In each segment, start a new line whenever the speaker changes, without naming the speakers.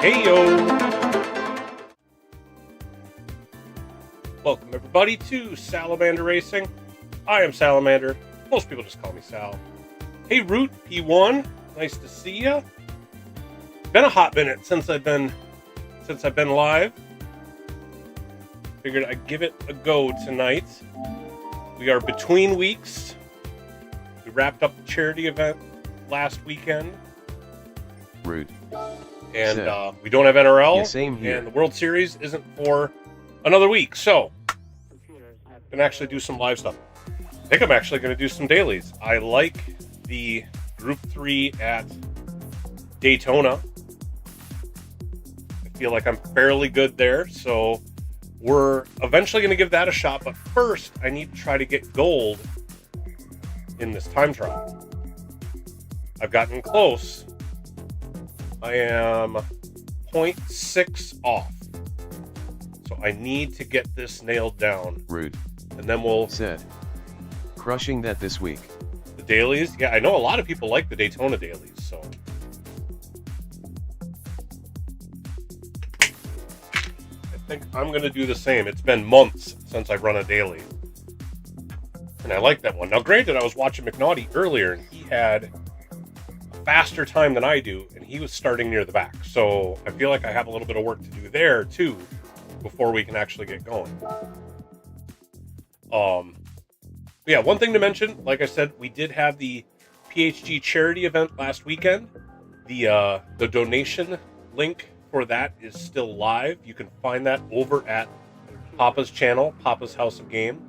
Heyo! Welcome everybody to Salamander Racing. I am Salamander. Most people just call me Sal. Hey Root P1, nice to see ya. Been a hot minute since I've been live. Figured I'd give it a go tonight. We are between weeks. We wrapped up the charity event last weekend.
Rude.
And we don't have NRL.
Yeah, same here.
And the World Series isn't for another week. So, I'm going to actually do some live stuff. I think I'm actually going to do some dailies. I like the Group 3 at Daytona. I feel like I'm fairly good there. So, we're eventually going to give that a shot. But first, I need to try to get gold in this time trial. I've gotten close. I am 0.6 off. So I need to get this nailed down.
Rude.
And then we'll...
Said. Crushing that this week.
The dailies? Yeah, I know a lot of people like the Daytona dailies, so... I think I'm going to do the same. It's been months since I've run a daily. And I like that one. Now, granted, I was watching McNaughty earlier, and he had faster time than I do, and he was starting near the back. So I feel like I have a little bit of work to do there too before we can actually get going. Yeah, one thing to mention, like I said, we did have the PHG charity event last weekend. The donation link for that is still live. You can find that over at Papa's channel, Papa's House of Game.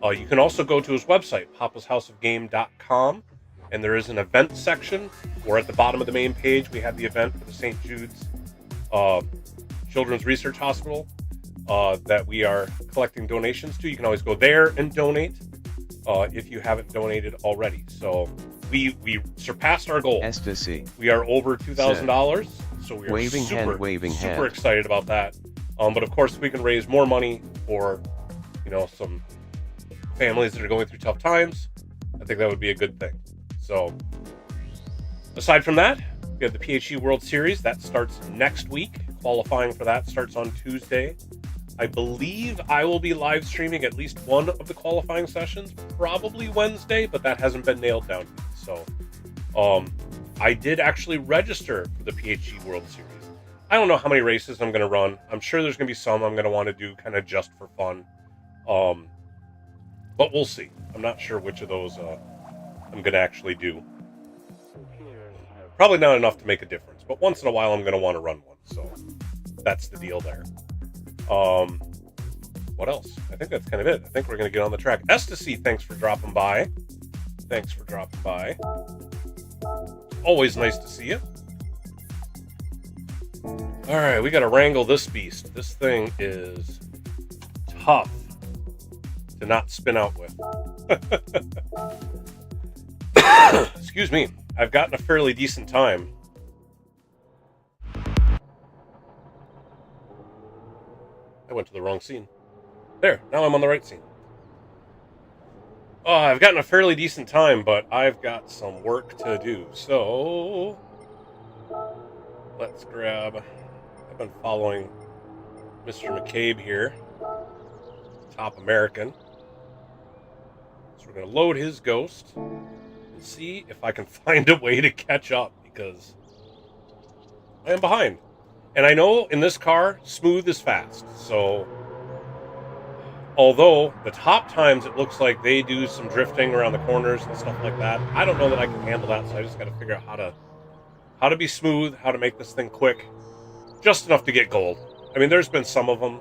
You can also go to his website, papashouseofgame.com. And there is an event section, or at the bottom of the main page, we have the event for the St. Jude's Children's Research Hospital that we are collecting donations to. You can always go there and donate if you haven't donated already. So we surpassed our goal. We are over $2,000, so we are super excited about that. But of course, if we can raise more money for some families that are going through tough times, I think that would be a good thing. So, aside from that, we have the PHG World Series. That starts next week. Qualifying for that starts on Tuesday. I believe I will be live streaming at least one of the qualifying sessions, probably Wednesday, but that hasn't been nailed down yet. So, I did actually register for the PHG World Series. I don't know how many races I'm going to run. I'm sure there's going to be some I'm going to want to do kind of just for fun. But we'll see. I'm not sure which of those I'm going to actually do. Probably not enough to make a difference, but once in a while I'm going to want to run one, so that's the deal there. What else? I think that's kind of it. I think we're going to get on the track. Ecstasy, thanks for dropping by. Thanks for dropping by. Always nice to see you. Alright, we got to wrangle this beast. This thing is tough to not spin out with. Excuse me. I've gotten a fairly decent time. I went to the wrong scene. There, now I'm on the right scene. Oh, I've gotten a fairly decent time, but I've got some work to do. So, let's grab... I've been following Mr. McCabe here. Top American. So we're going to load his Ghost. See if I can find a way to catch up, because I am behind. And I know in this car, smooth is fast. So, although the top times it looks like they do some drifting around the corners and stuff like that, I don't know that I can handle that. So I just got to figure out how to be smooth, how to make this thing quick, just enough to get gold. I mean, there's been some of them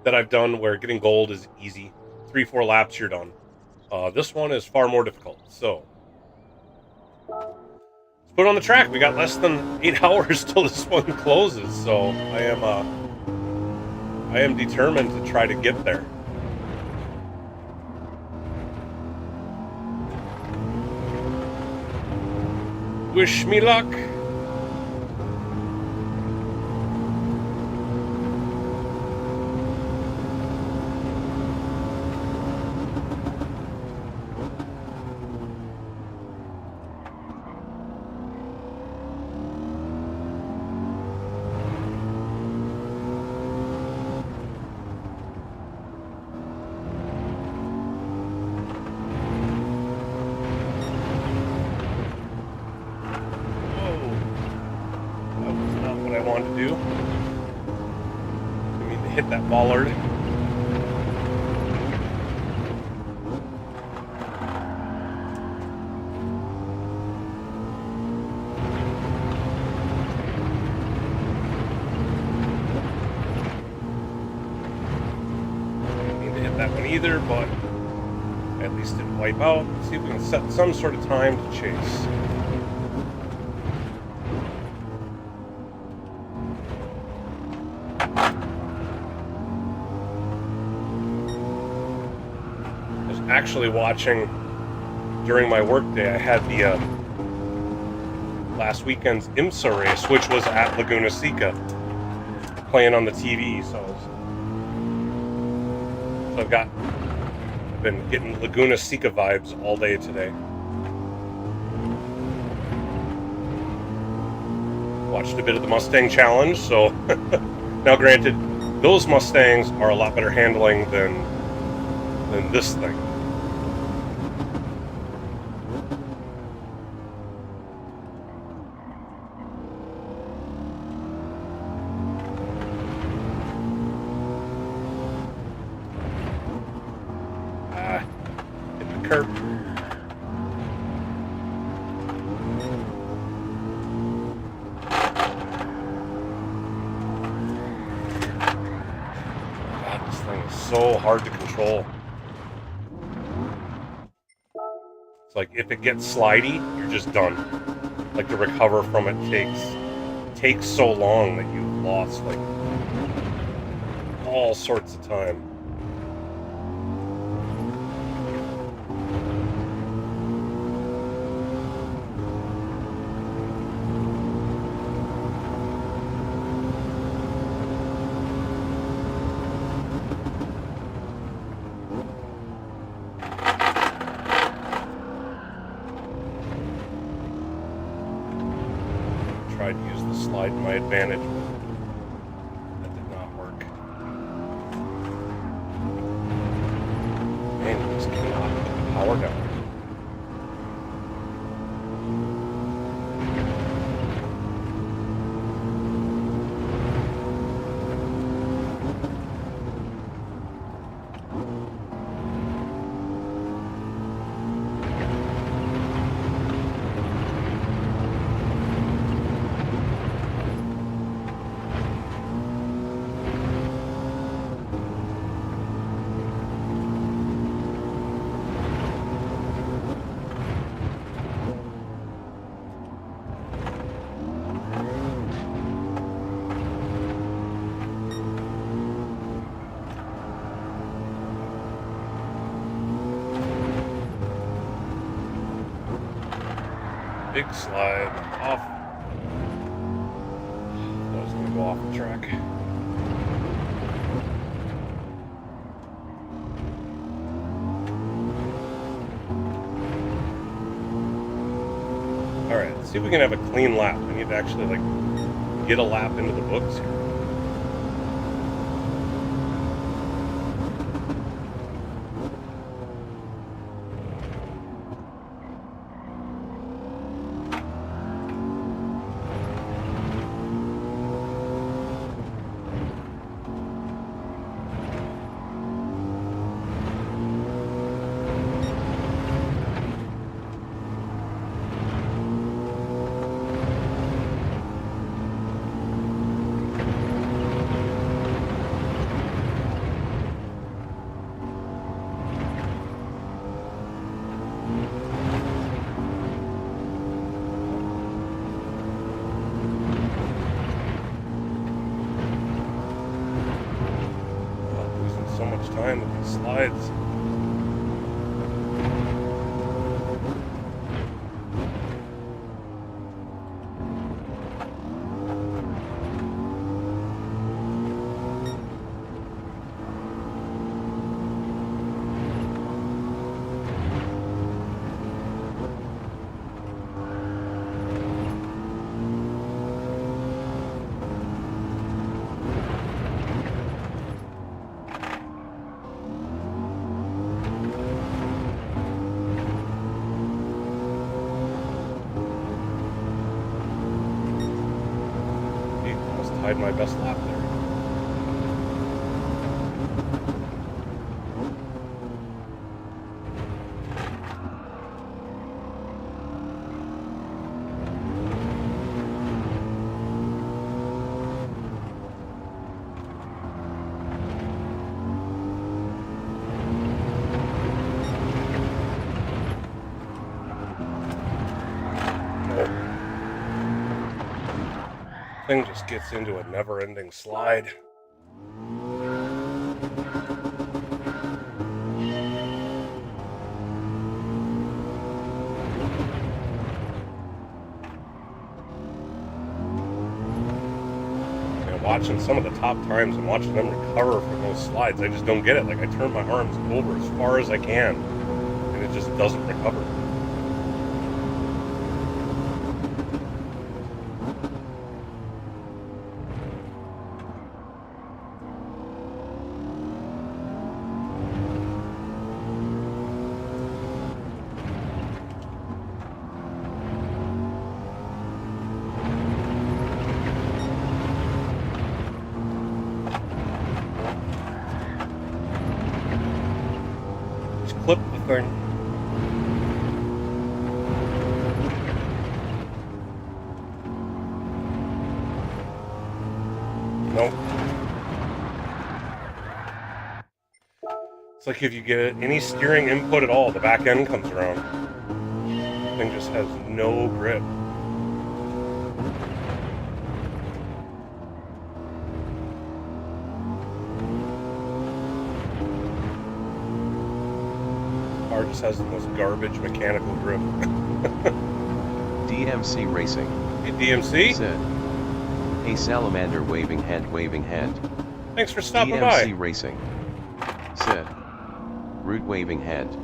that I've done where getting gold is easy. 3-4 laps, you're done. This one is far more difficult. So. Let's put it on the track. We got less than 8 hours till this one closes, so I am determined to try to get there. Wish me luck. I wanted to do. I mean, to hit that ball early. That one either, but at least didn't wipe out. Let's see if we can set some sort of time to chase. I was actually watching during my workday. I had the last weekend's IMSA race, which was at Laguna Seca, playing on the TV, so I've been getting Laguna Seca vibes all day today. Watched a bit of the Mustang Challenge, so now granted, those Mustangs are a lot better handling than this thing. Curb. God, this thing is so hard to control. It's like if it gets slidey, you're just done. Like to recover from it takes so long that you've lost like all sorts of time. Tried to use the slide to my advantage, but that did not work. Man, you just cannot put the power down. Big slide off. That was going to go off the track. Alright, let's see if we can have a clean lap. I need to actually like get a lap into the books here. So much time with these slides. hide my best lap there. Thing just gets into a never-ending slide. And watching some of the top times and watching them recover from those slides, I just don't get it. Like, I turn my arms over as far as I can, and it just doesn't recover. Clip the thing. Nope. It's like if you get any steering input at all, the back end comes around. The thing just has no grip. Just has the most garbage mechanical grip.
DMC Racing.
Hey, DMC?
Said. Hey Salamander waving hand waving hand.
Thanks for stopping
DMC
by.
Racing. Said. Root waving hand.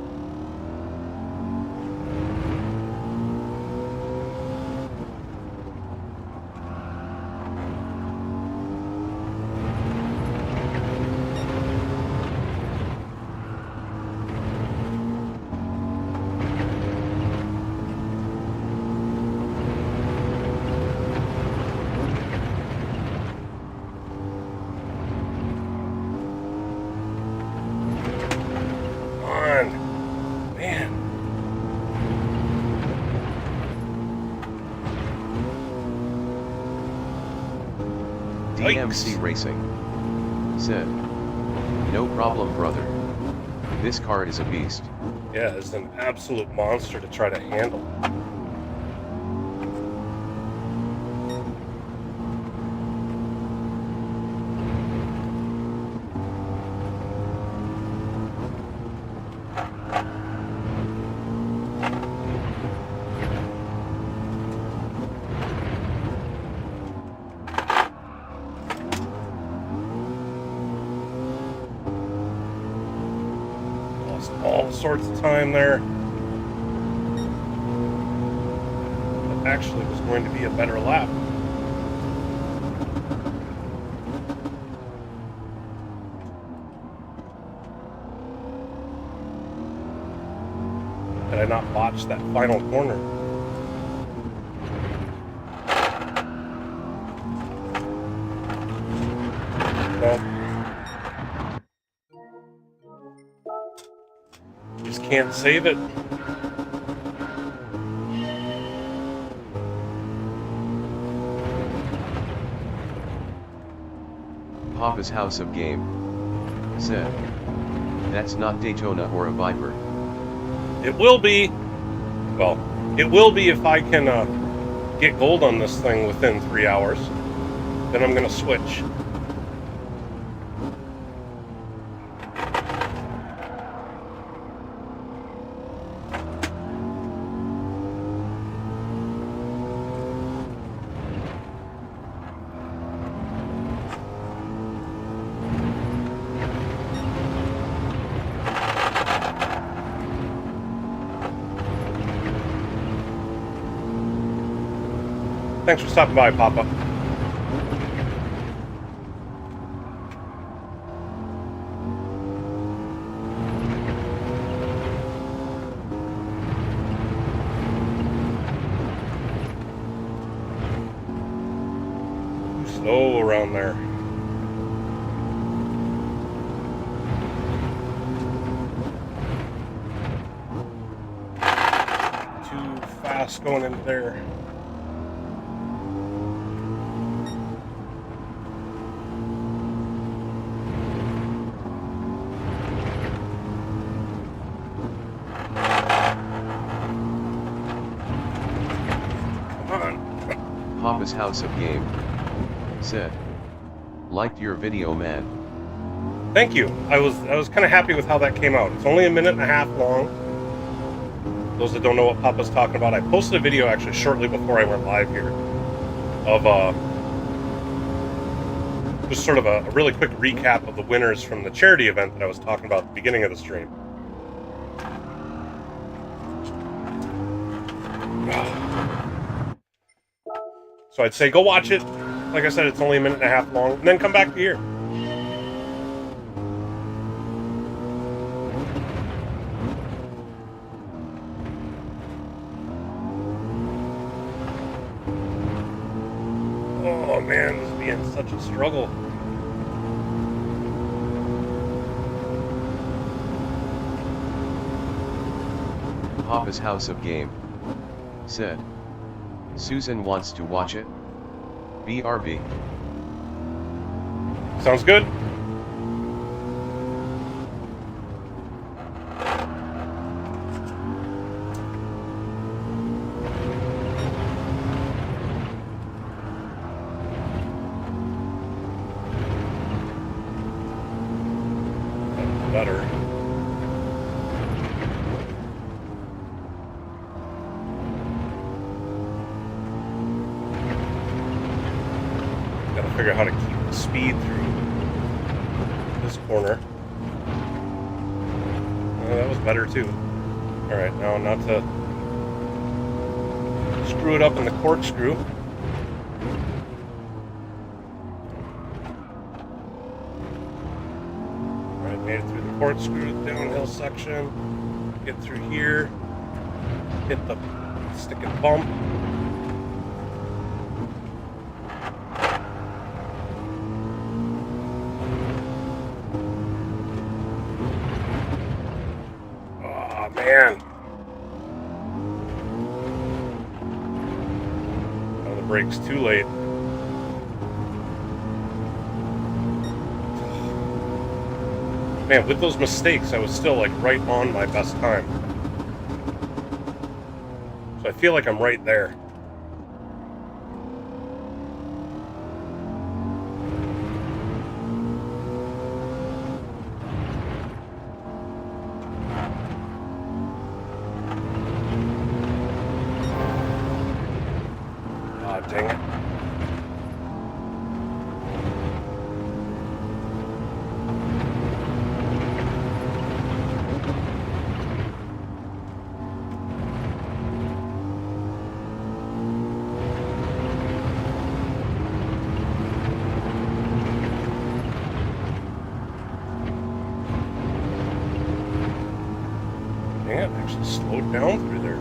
DMC Racing. Said. No problem, brother. This car is a beast.
Yeah, it's an absolute monster to try to handle. All sorts of time there. That actually was going to be a better lap. Had I not botched that final corner. Well, just can't save it.
Papa's House of Game. Said. That's not Daytona or a Viper.
It will be. Well, it will be if I can get gold on this thing within 3 hours. Then I'm going to switch. Thanks for stopping by, Papa. Too Oh, around there. Too fast going into there.
Papa's House of Game said, "Liked your video, man."
Thank you. I was kind of happy with how that came out. It's only a minute and a half long. Those that don't know what Papa's talking about, I posted a video actually shortly before I went live here of just sort of a really quick recap of the winners from the charity event that I was talking about at the beginning of the stream. So I'd say go watch it. Like I said, it's only a minute and a half long, and then come back to here. Oh man, this is being such a struggle.
Papa's House of Game said, "Susan wants to watch it. BRB."
Sounds good. Better. Gotta figure out how to keep the speed through this corner. Oh, that was better too. Alright, now not to screw it up in the corkscrew. Alright, made it through the corkscrew, downhill section. Get through here. Hit the stick and bump. Man. Oh, the brake's too late. Man, with those mistakes, I was still like right on my best time. So I feel like I'm right there. Dang it. Dang it, actually slowed down through there.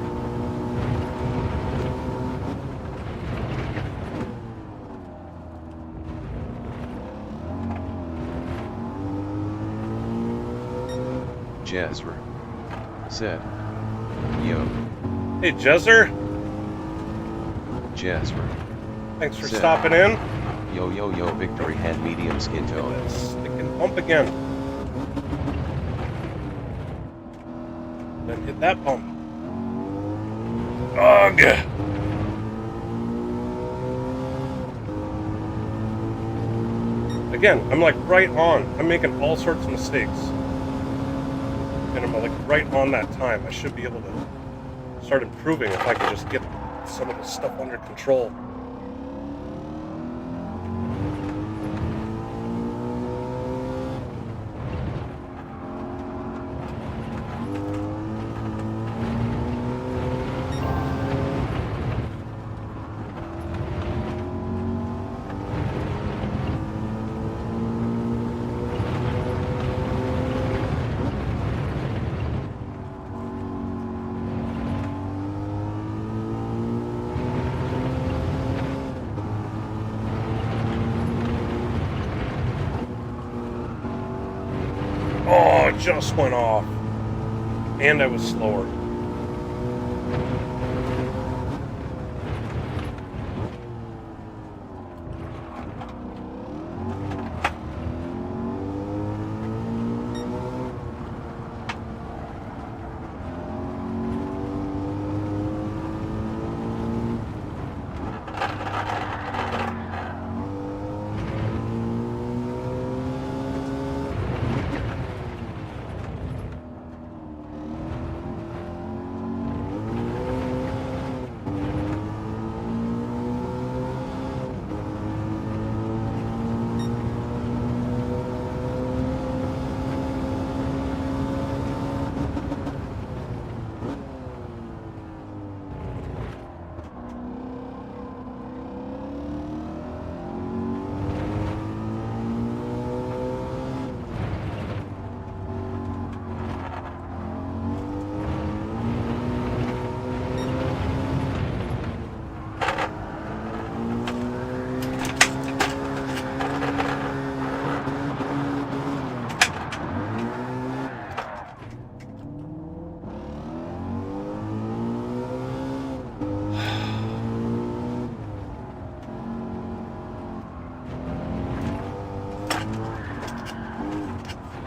Jezra said, "Yo."
Hey, Jezzer.
Jezra
Thanks for
said,
stopping in.
"Yo yo yo, victory hand medium skin tone."
Stick and bump again. Then hit that bump. Ugh. Again, I'm like right on. I'm making all sorts of mistakes. And I'm like right on that time. I should be able to start improving if I could just get some of this stuff under control. it just went off. And I was slower.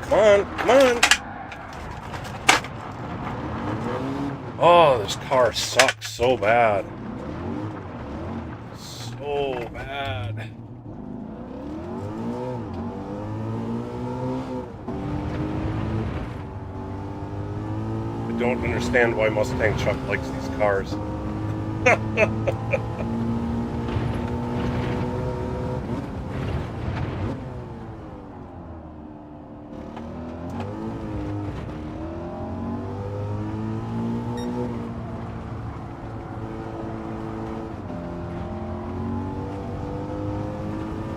Come on, come on. Oh, this car sucks so bad. So bad. I don't understand why Mustang Chuck likes these cars.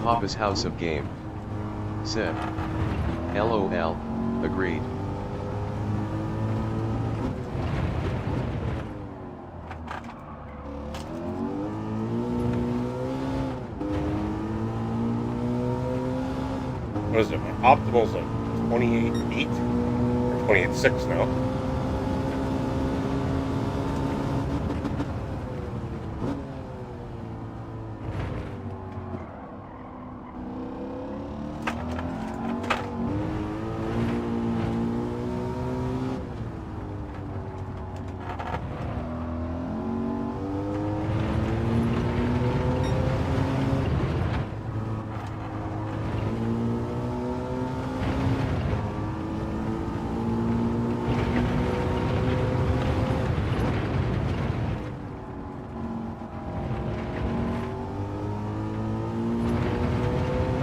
Papa's House of Game said, LOL, agreed.
What is it? Optimal's like 28.8 or 28.6 now.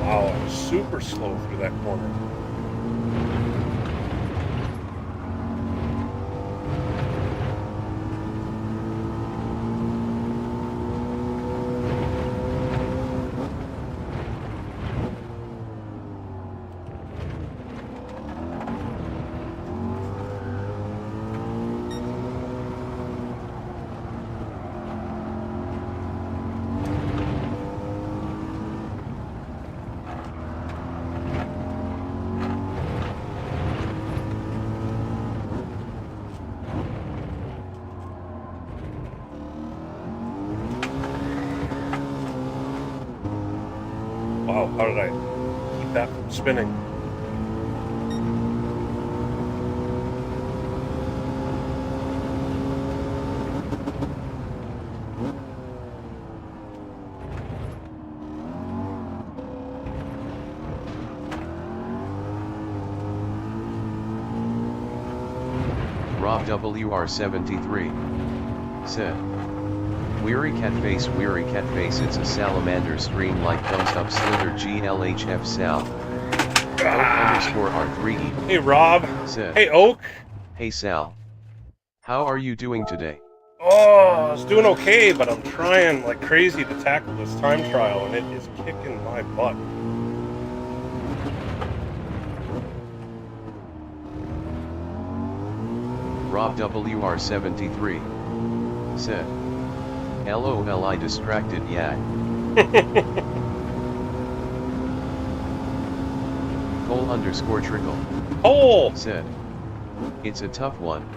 Wow, I was super slow through that corner. Wow, how did I keep that from spinning?
Rob WR73 said, weary cat face, it's a salamander stream like thumbs up slither GLHF Sal. Underscore R3E.
Hey Rob.
Said,
hey Oak.
Hey Sal. How are you doing today?
Oh, I was doing okay, but I'm trying like crazy to tackle this time trial, and it is kicking my butt.
Rob WR73 said, LOL, I distracted, yeah. Cole_Trickle
Cole!
said, "It's a tough one.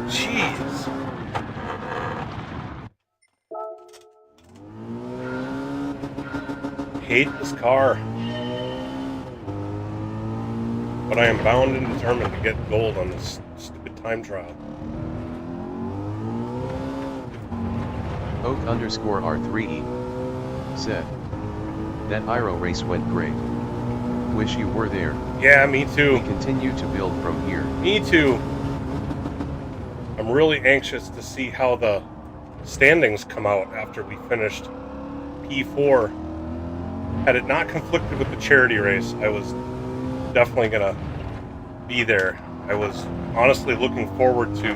Jeez. Hate this car. But I am bound and determined to get gold on this stupid time trial.
Oak_R3E said, that Iro race went great. Wish you were there.
Yeah, me too.
We continue to build from here.
Me too. I'm really anxious to see how the standings come out after we finished P4. Had it not conflicted with the charity race, I was definitely gonna be there. I was honestly looking forward to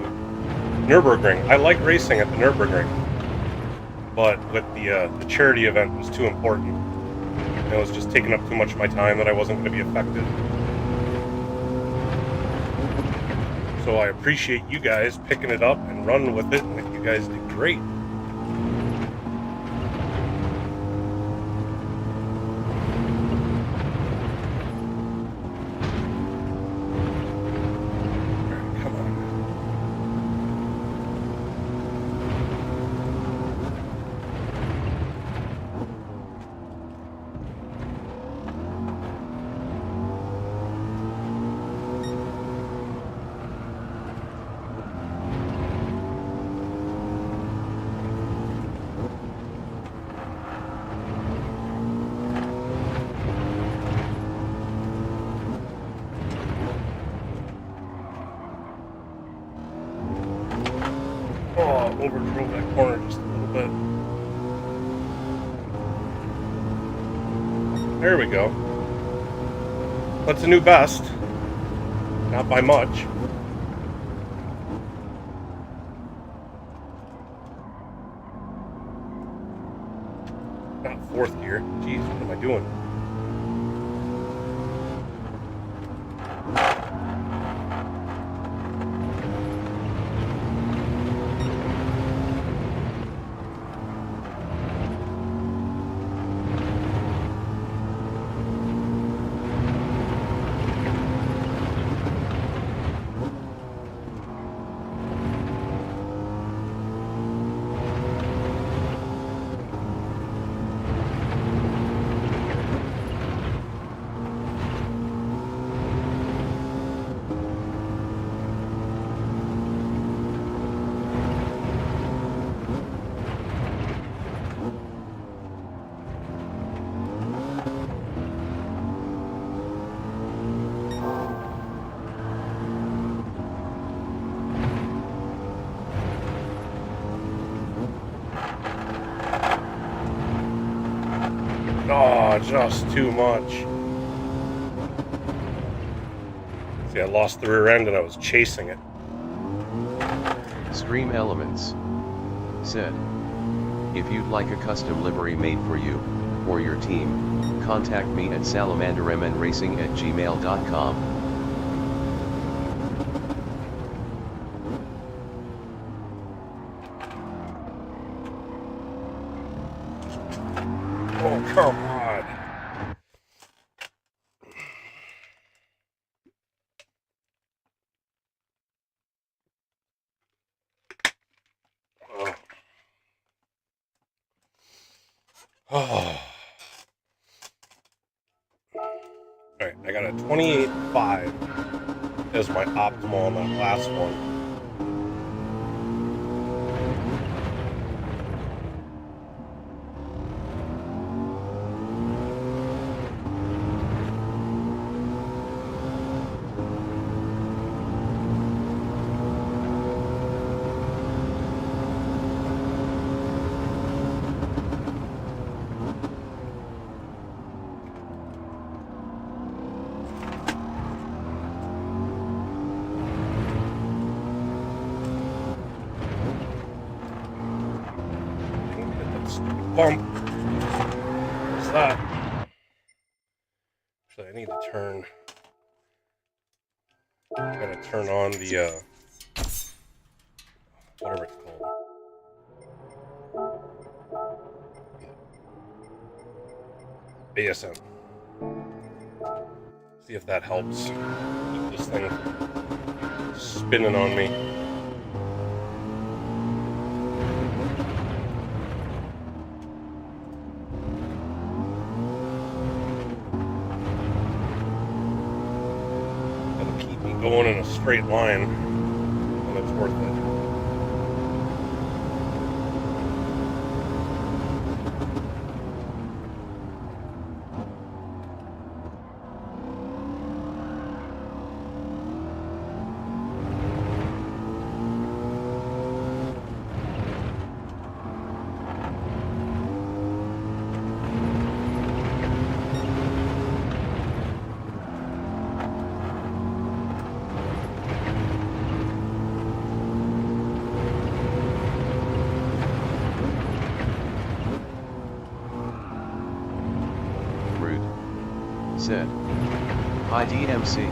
Nürburgring. I like racing at the Nürburgring, but with the charity event was too important. It was just taking up too much of my time that I wasn't going to be affected. So I appreciate you guys picking it up and running with it, and you guys did great. Oh, overdrove that corner just a little bit. There we go. That's a new best. Not by much. Not fourth gear. Jeez, what am I doing? Oh, just too much. See, I lost the rear end and I was chasing it.
Stream Elements said, if you'd like a custom livery made for you, or your team, contact me at salamandermnracing@gmail.com.
Oh, come on. Oh. Alright, I got a 28.5 as my optimal on that last one. Bump. What's that? Actually, I need to turn. Gotta turn on the whatever it's called. Rybozen. See if that helps keep this thing spinning on me. That'll keep me going in a straight line when it's worth it.
Said. Hi DMC.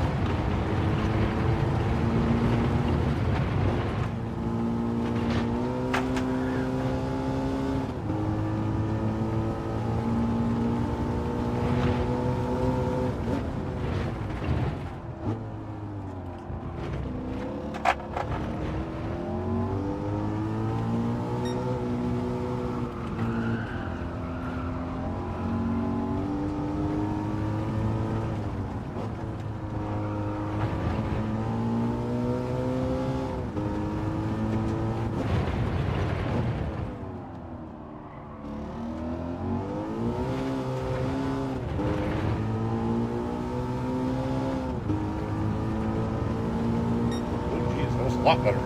A lot better.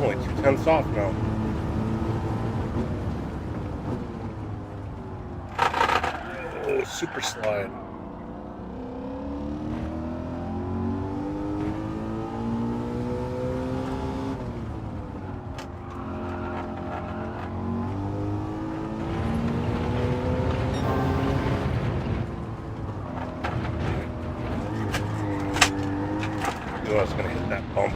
Only 2/10 off now. Oh, super slide. I was going to hit that bump.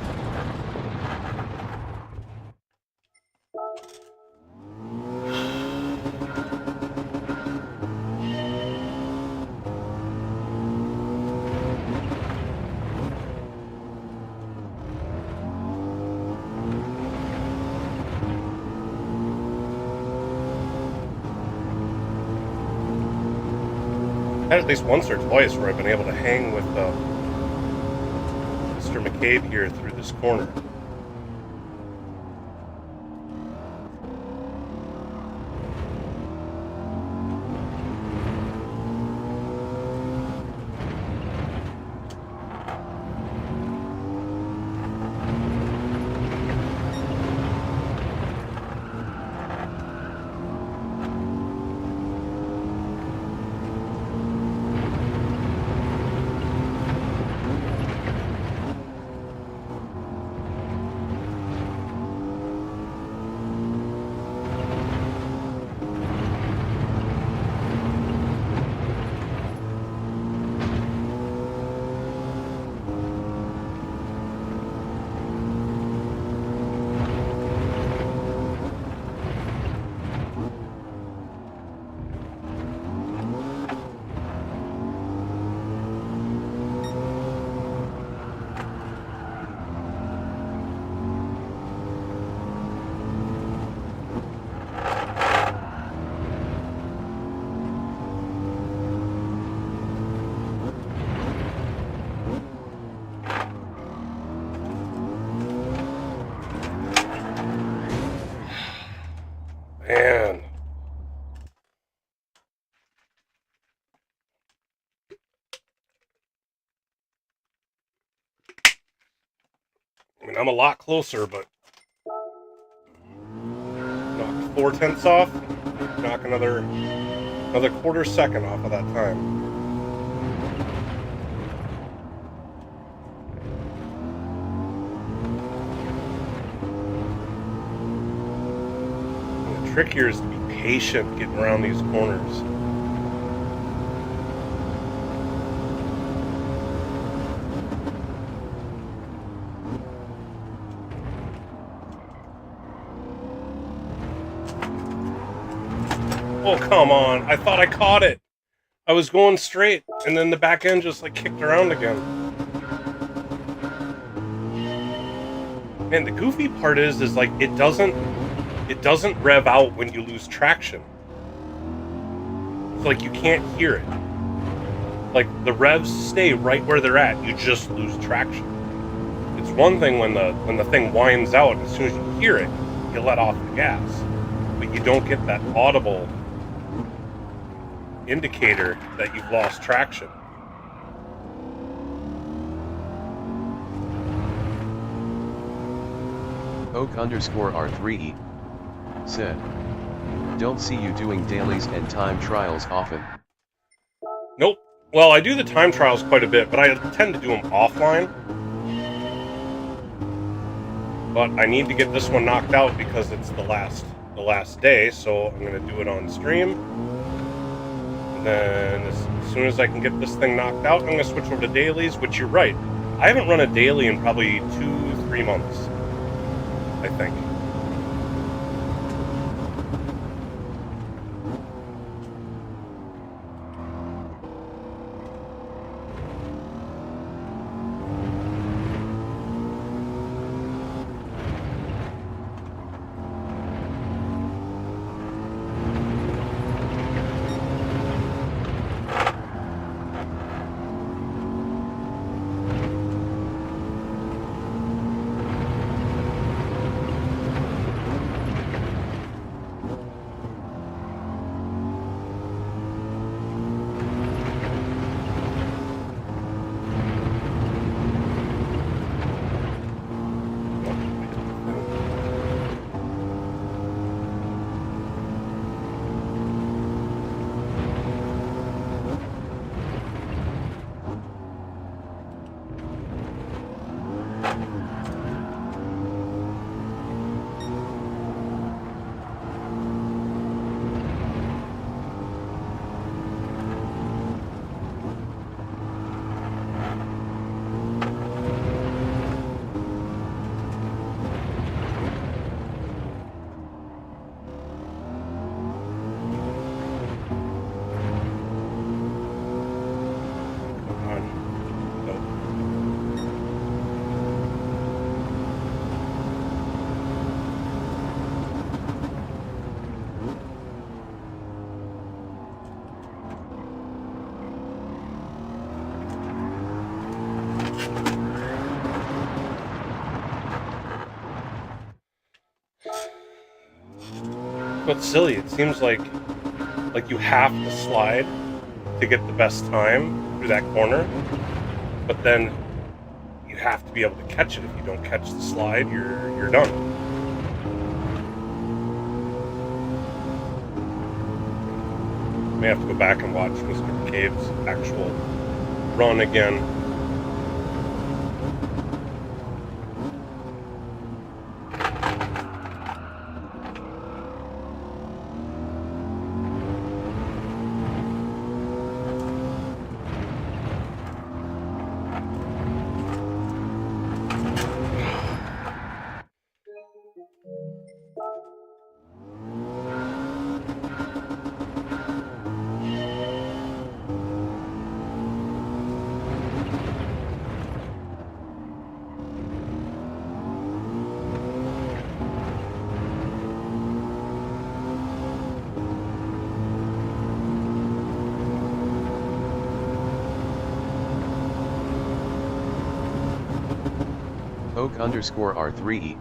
Had at least once or twice where I've been able to hang with Mr. McCabe here through this corner. Man. I mean, I'm a lot closer, but knock 4/10 off, knock another quarter second off of that time. And the trick here is to be patient getting around these corners. Oh, come on. I thought I caught it.
I was going straight, and then the back end just like kicked around again. Man, the goofy part is like it doesn't rev out when you lose traction. It's like you can't hear it. Like the revs stay right where they're at. You just lose traction. It's one thing when the thing winds out, as soon as you hear it, you let off the gas, but you don't get that audible indicator that you've lost traction.
Oak_R3E said, don't see you doing dailies and time trials often.
Nope. Well, I do the time trials quite a bit, but I tend to do them offline. But I need to get this one knocked out because it's the last day, so I'm going to do it on stream. And then as soon as I can get this thing knocked out, I'm going to switch over to dailies, which you're right. I haven't run a daily in probably 2-3 months, I think. But silly, it seems like you have to slide to get the best time through that corner, but then you have to be able to catch it. If you don't catch the slide, you're done. May have to go back and watch Mr. Cave's actual run again.
Oak_R3E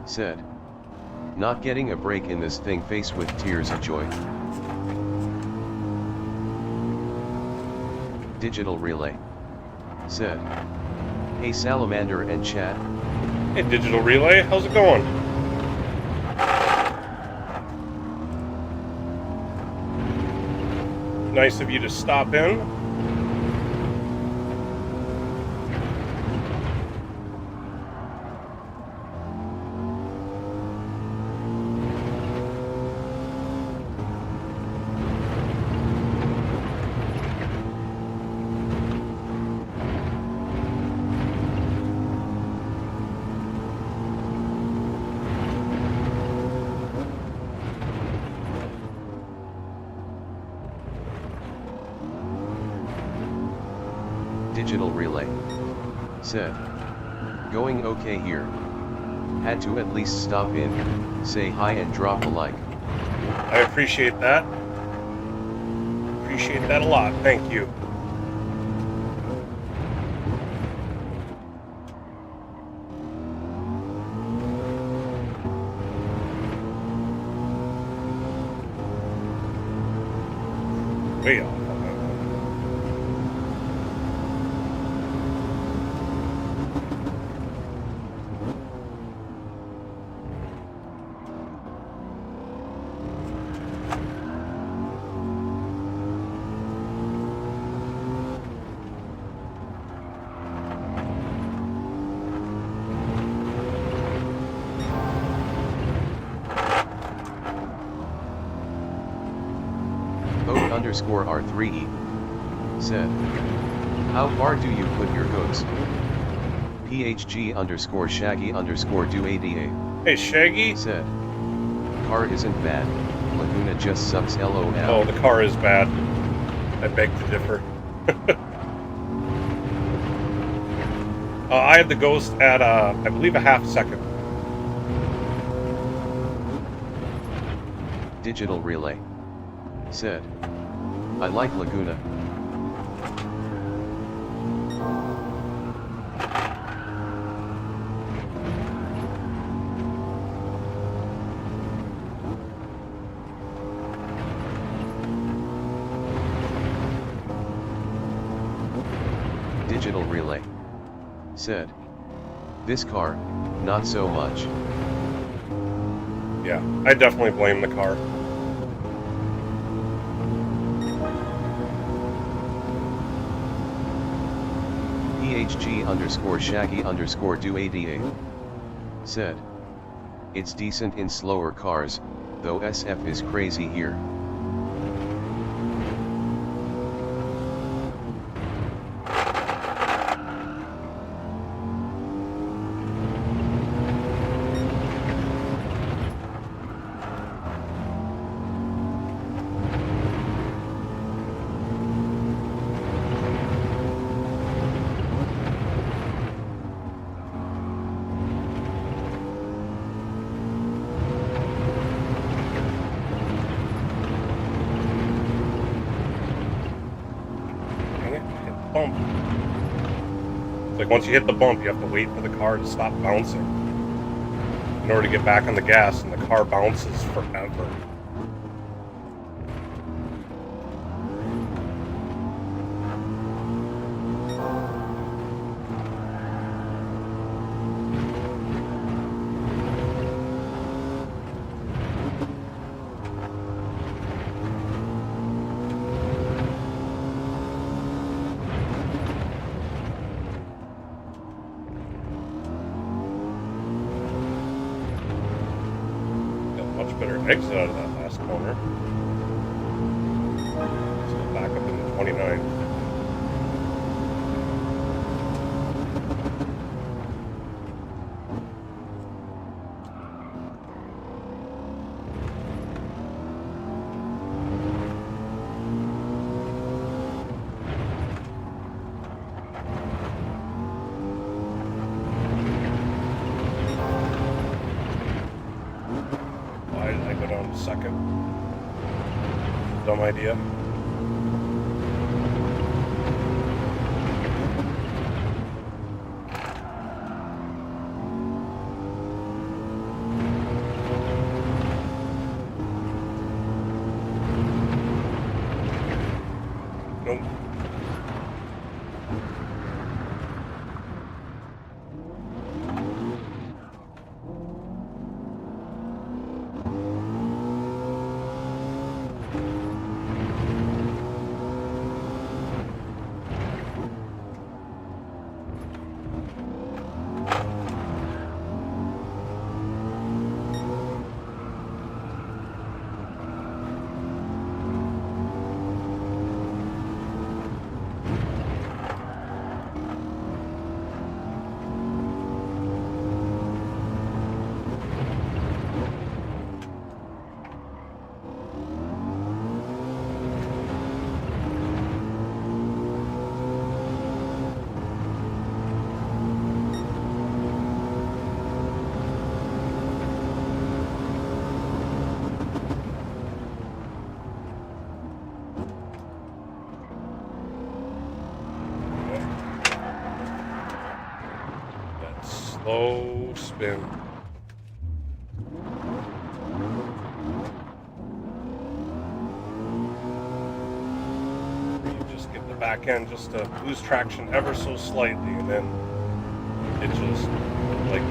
said, not getting a break in this thing faced with tears of joy. Digital Relay said, hey Salamander and chat.
Hey Digital Relay, how's it going? Nice of you to stop in.
Digital Relay said, going okay here. Had to at least stop in, say hi and drop a like.
I appreciate that. Appreciate that a lot. Thank you. Way off on that one.
Underscore R3E said, how far do you put your hooks? PHG underscore Shaggy underscore do ADA.
Hey Shaggy
said, car isn't bad, Laguna just sucks LOL.
Oh, the car is bad. I beg to differ. I had the Ghost at, I believe, a half second.
Digital Relay said, I like Laguna. Digital Relay said, this car, not so much.
Yeah, I definitely blame the car.
PHG underscore Shaggy underscore do ADA said, it's decent in slower cars, though SF is crazy here.
Bump. It's like once you hit the bump, you have to wait for the car to stop bouncing in order to get back on the gas, and the car bounces forever. Better exit out of that last corner. So back up into 29. Second. Dumb idea. Nope. Slow spin. You just get the back end just to lose traction ever so slightly, and then it just like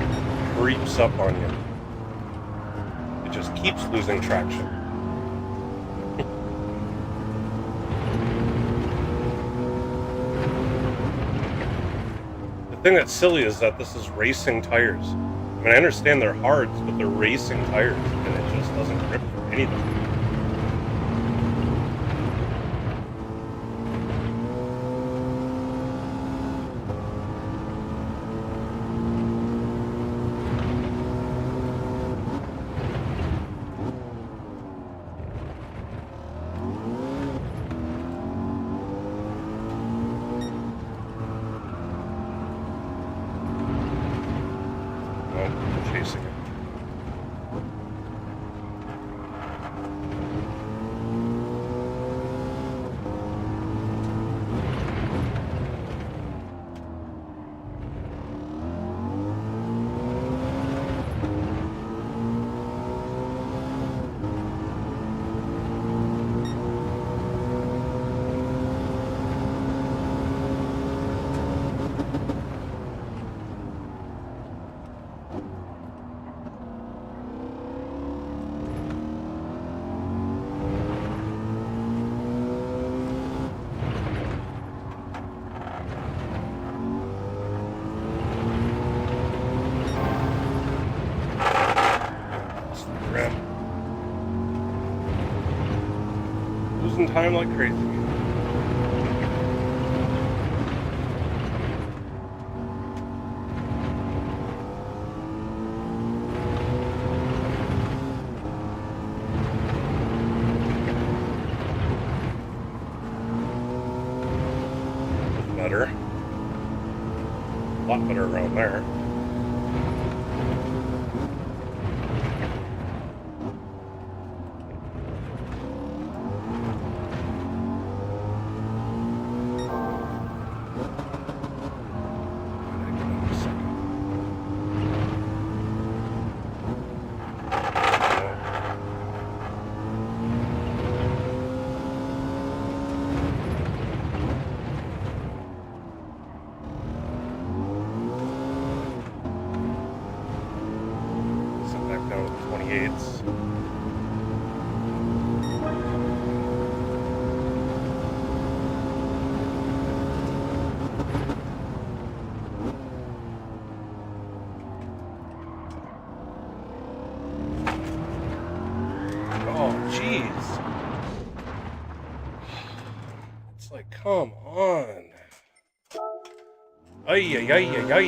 creeps up on you. It just keeps losing traction. The thing that's silly is that this is racing tires. I mean, I understand they're hards, but they're racing tires, and it just doesn't grip for anything. Chasing it. Losing time like crazy. Better. A lot better around there. Down to 28s. Oh, jeez. It's like, come on. Ay, ay, ay, ay, ay.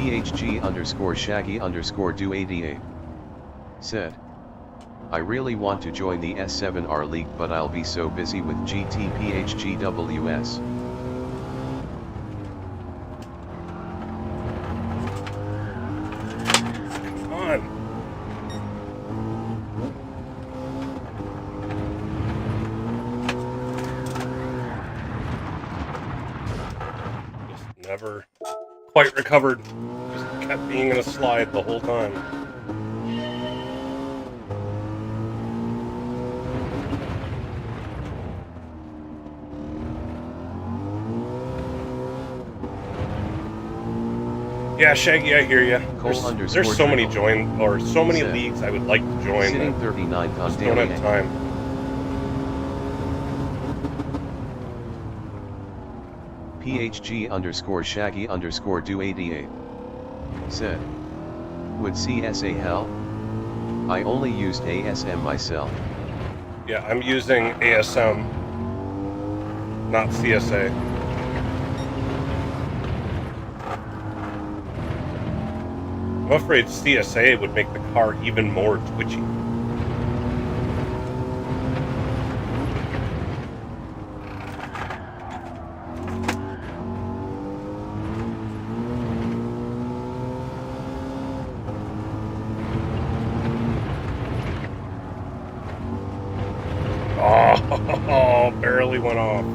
PHG_Shaggy_Do88 said, I really want to join the S7R League, but I'll be so busy with GT PHGWS.
Come on. Just never quite recovered. Just kept being in a slide the whole time. Yeah, Shaggy, I hear you. There's so many so many leagues I would like to join.
Sitting 39th on
just don't have time.
PHG_Shaggy_Do88 said, would CSA hell? I only used ASM myself.
Yeah, I'm using ASM, not CSA. I'm afraid CSA would make the car even more twitchy. Oh, barely went off.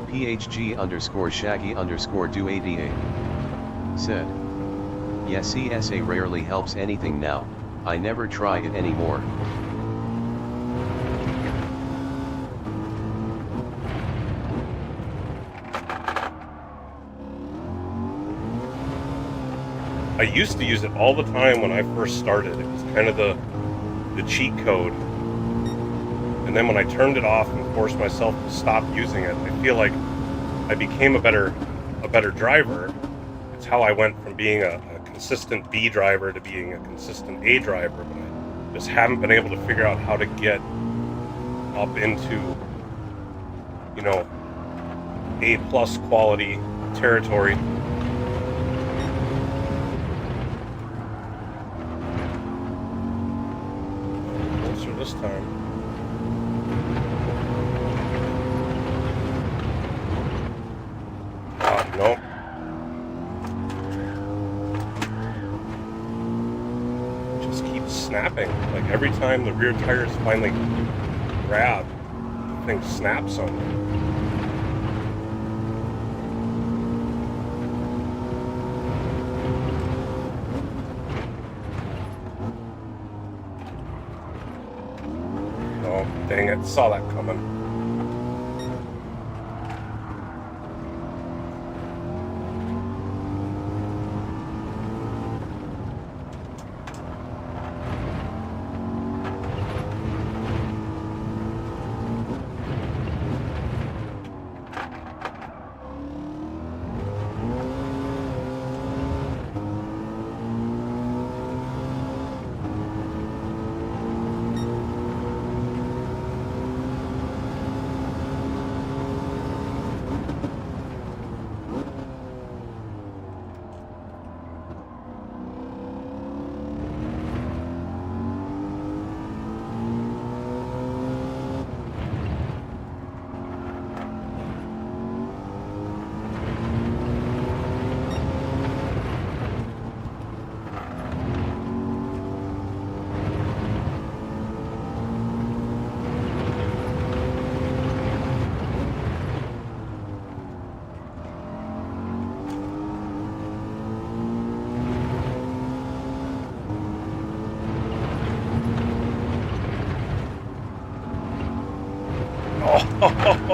PHG_Shaggy_Do88 said, yes, CSA rarely helps anything now, I never try it anymore.
I used to use it all the time when I first started. It was kind of the cheat code. And then when I turned it off and forced myself to stop using it, I feel like I became a better driver. It's how I went from being a consistent B driver to being a consistent A driver, but I just haven't been able to figure out how to get up into, you know, A+ quality territory. Closer this time. Nope. Just keeps snapping. Like every time the rear tires finally grab, the thing snaps on me. Oh, dang it. Saw that coming.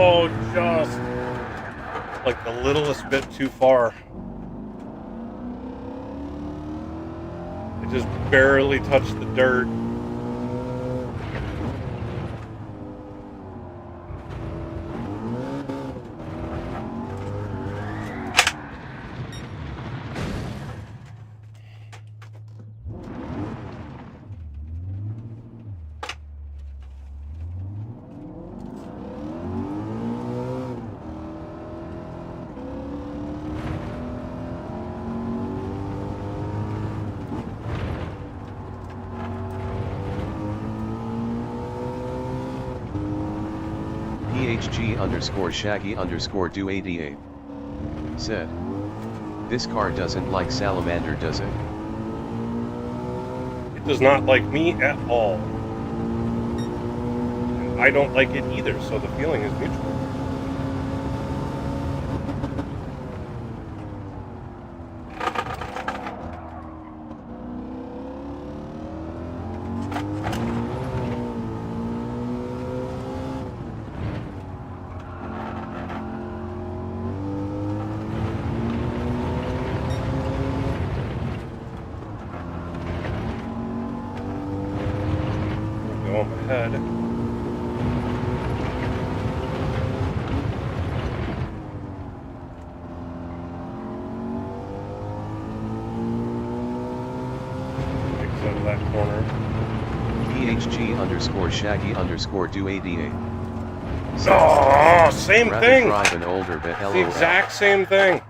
Oh, just like the littlest bit too far. It just barely touched the dirt.
PHG_Shaggy_Do88 said, this car doesn't like Salamander, does it?
It does not like me at all. And I don't like it either, so the feeling is mutual. Go ahead.
underscore Shaggy underscore do ADA.
Oh, same
Rather
thing.
drive an older but
It's the
LOL.
exact same thing.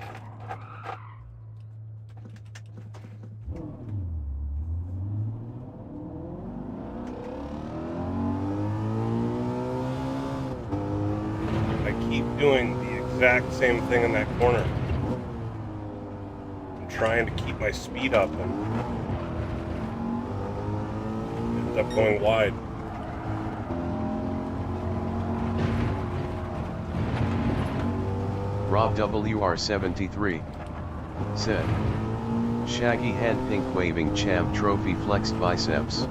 I keep doing the exact same thing in that corner. I'm trying to keep my speed up and end up going wide.
Rob WR73 said, Shaggy hand pink waving champ trophy flexed biceps.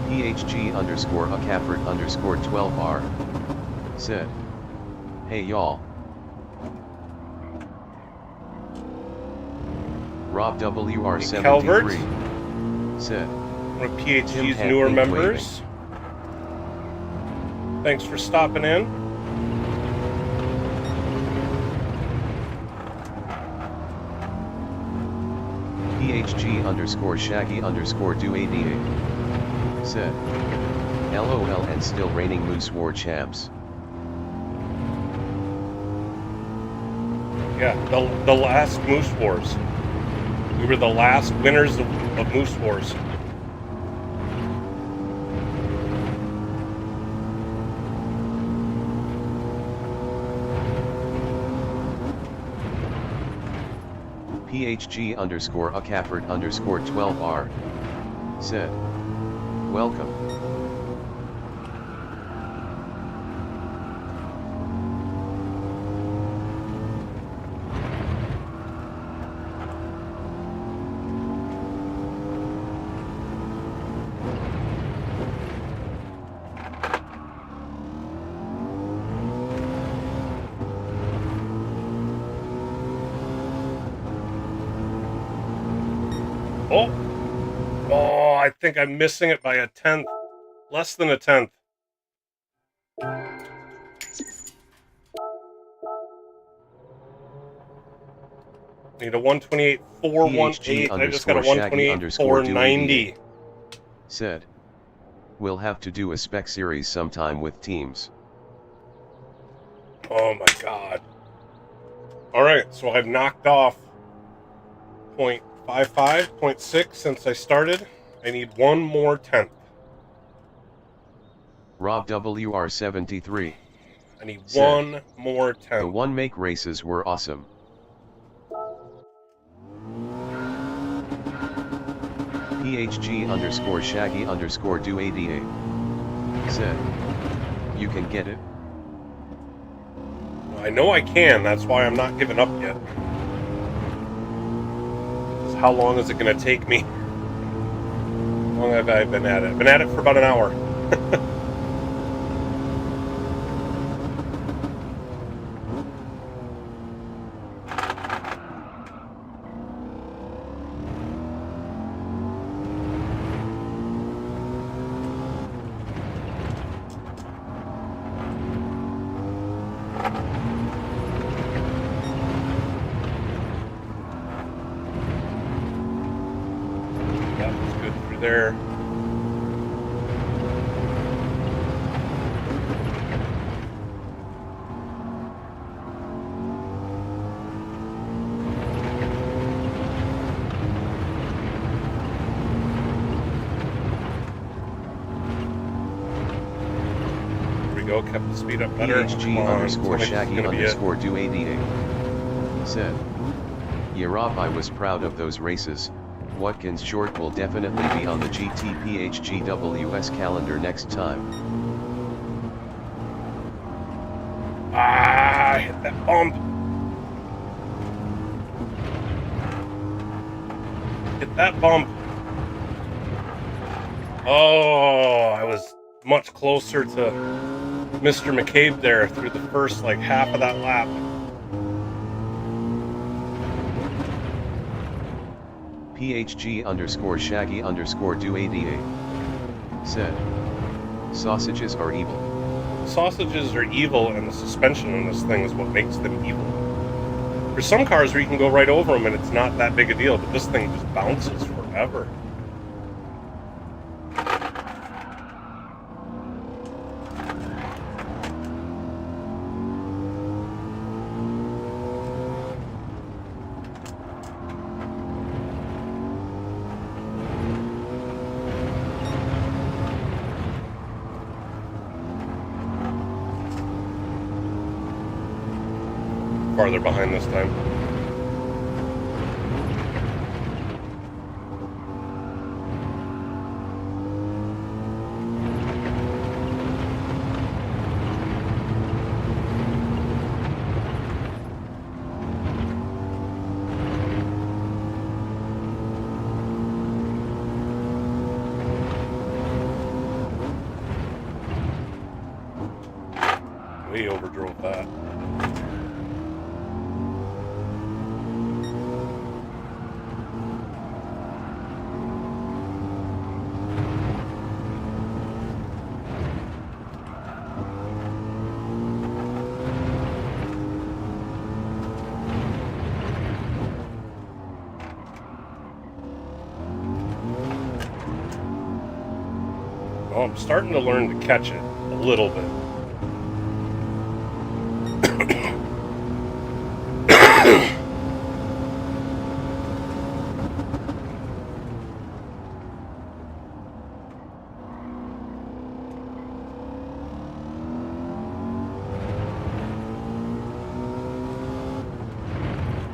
PHG underscore Acafford underscore 12R said, hey y'all. Rob WR73 said,
one of PHG's newer members. Thanks for stopping in.
PHG underscore Shaggy underscore do ADA said, LOL and still reigning Moose War champs.
Yeah, the last Moose Wars. We were the last winners of Moose Wars.
PHG underscore Acafford underscore 12R said, welcome.
Oh, I think I'm missing it by a tenth. Less than a tenth. Need a 128.418. I just got a 128.490.
Said, we'll have to do a spec series sometime with teams.
Oh my god. Alright, so I've knocked off 0.55, 0.6 since I started. I need one more tenth.
Rob WR73.
I need one more tenth.
The one make races were awesome. PHG underscore Shaggy underscore do ADA said, you can get it.
I know I can, that's why I'm not giving up yet. Just how long is it going to take me? How long have I been at it? I've been at it for about an hour. There. There we go, kept the speed up better.
PHG underscore Shaggy underscore do ADA said, yeah Rob, I was proud of those races. Watkins short will definitely be on the GT PHGWS calendar next time.
Ah, hit that bump. Hit that bump. Oh, I was much closer to Mr. McCabe there through the first like half of that lap.
PHG underscore Shaggy underscore do ADA said, Sausages are evil.
Sausages are evil, and the suspension on this thing is what makes them evil. There's some cars where you can go right over them and it's not that big a deal, but this thing just bounces forever. Farther behind this time. We overdrove that. Well, I'm starting to learn to catch it a little bit.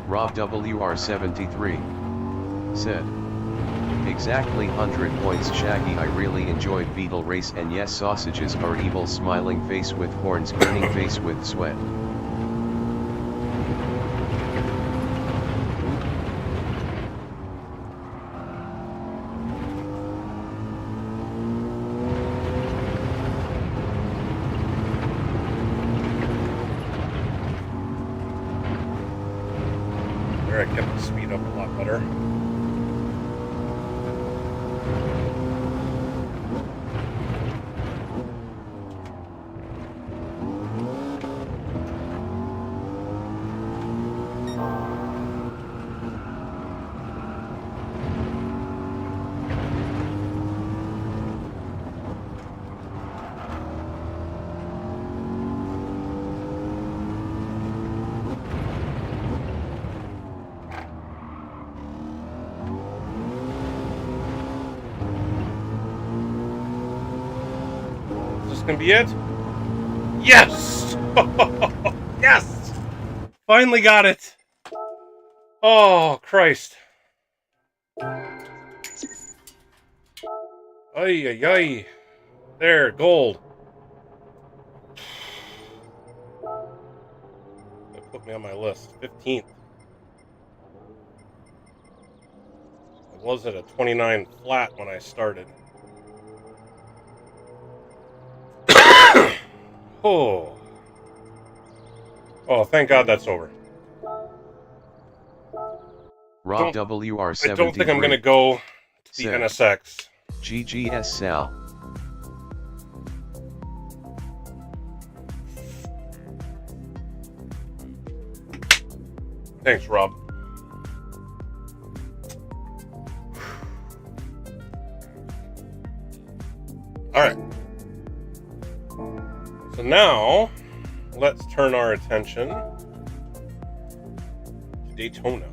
Rob WR73 said, exactly 100 points Shaggy. I really enjoyed Beetle Race, and yes, sausages are evil. Smiling face with horns, grinning face with sweat.
There, I kept the speed up a lot better. Gonna be it? Yes! Yes! Finally got it! Oh, Christ. Ay, ay, ay. There, gold. That put me on my list. 15th. I was at a 29 flat when I started. Oh. Oh, thank God that's over.
Rob WR73
I don't think I'm going to go to the
said,
NSX.
GGS Sal.
Thanks, Rob. All right. So now, let's turn our attention to Daytona.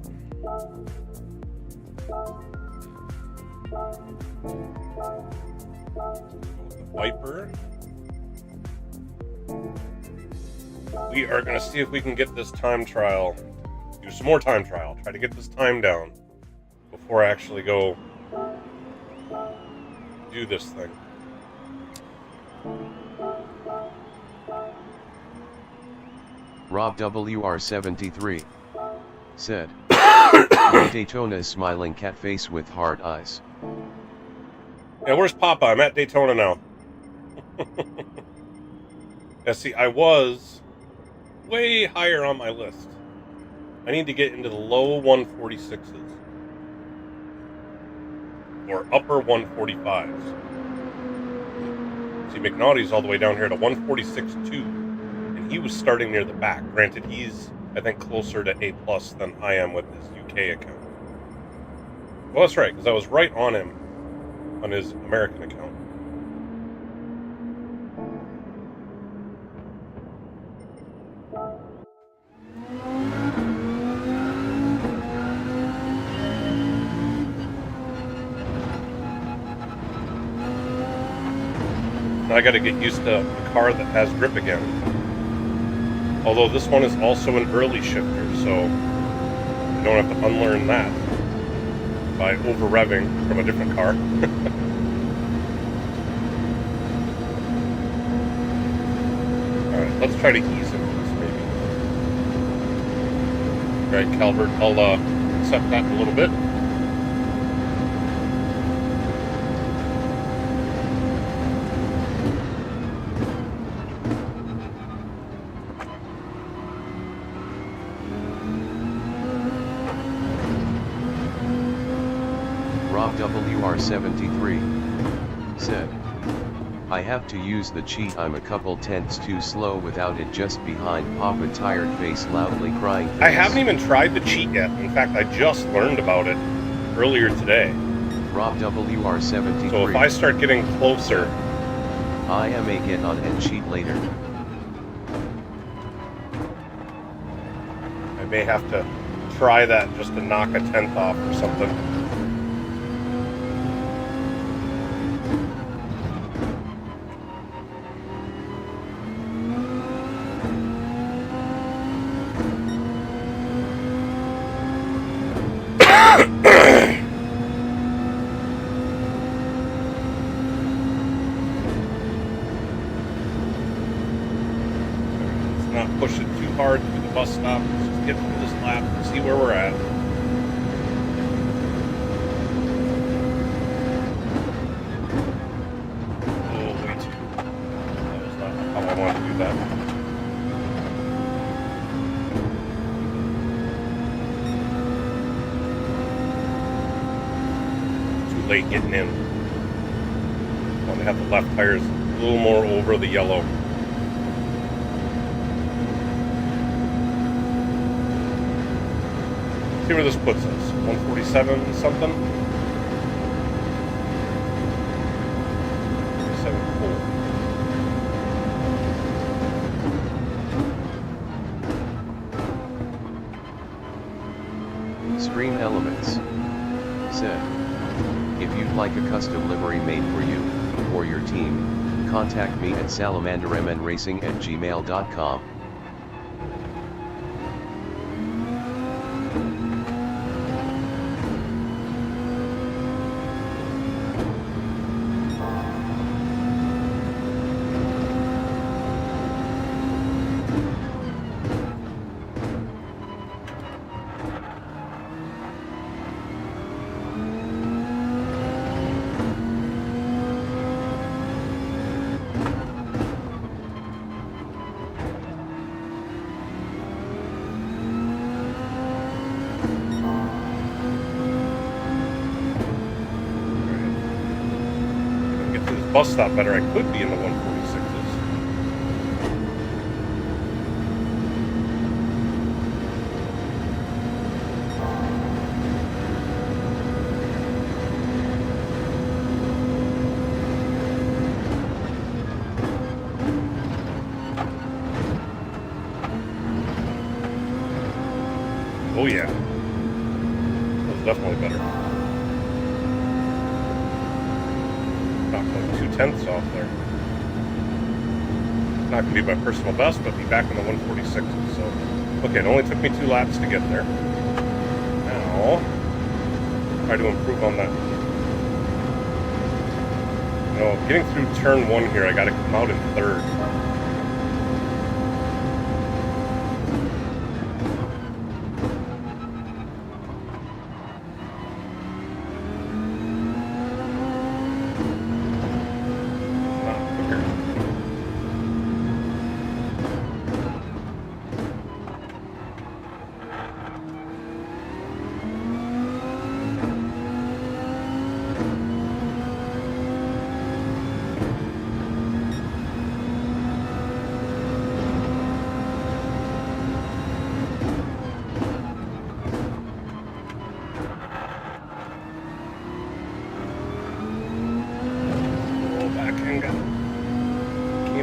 With the Viper. We are going to see if we can get this time trial. Do some more time trial. Try to get this time down before I actually go do this thing.
Rob WR73 said, "My Daytona is smiling cat face with hard eyes."
Yeah, where's Papa? I'm at Daytona now. Yeah, see, I was way higher on my list. I need to get into the low 146s. Or upper 145s. See, McNaughty's all the way down here to 146.2, and he was starting near the back. Granted, he's, I think, closer to A+ than I am with his UK account. Well, that's right, because I was right on him on his American account. Now I got to get used to a car that has grip again. Although this one is also an early shifter, so you don't have to unlearn that by over-revving from a different car. Alright, let's try to ease into this, maybe. Alright, Calvert, I'll accept that in a little bit.
WR73 said, I have to use the cheat. I'm a couple tenths too slow without it, just behind Papa, tired face, loudly crying face.
I haven't even tried the cheat yet. In fact, I just learned about it earlier today.
Rob WR73.
So if I start getting closer,
I may get on and cheat later.
I may have to try that just to knock a tenth off or something. Push it too hard through the bus stop. Let's just get through this lap and see where we're at. Oh, way too. That was not how I wanted to do that. Too late getting in. I want to have the left tires a little more over the yellow. See where this puts us. 147 something?
147.4. Stream Elements said, if you'd like a custom livery made for you, or your team, contact me at salamandermnracing@gmail.com.
Bus stop better, I could be in the 146s. Oh yeah, that's definitely better. Knocked like 2/10 off there. Not going to be my personal best, but be back in the 146s. So, okay, it only took me 2 laps to get there. Now, try to improve on that. You know, getting through turn 1 here, I got to come out in 3rd.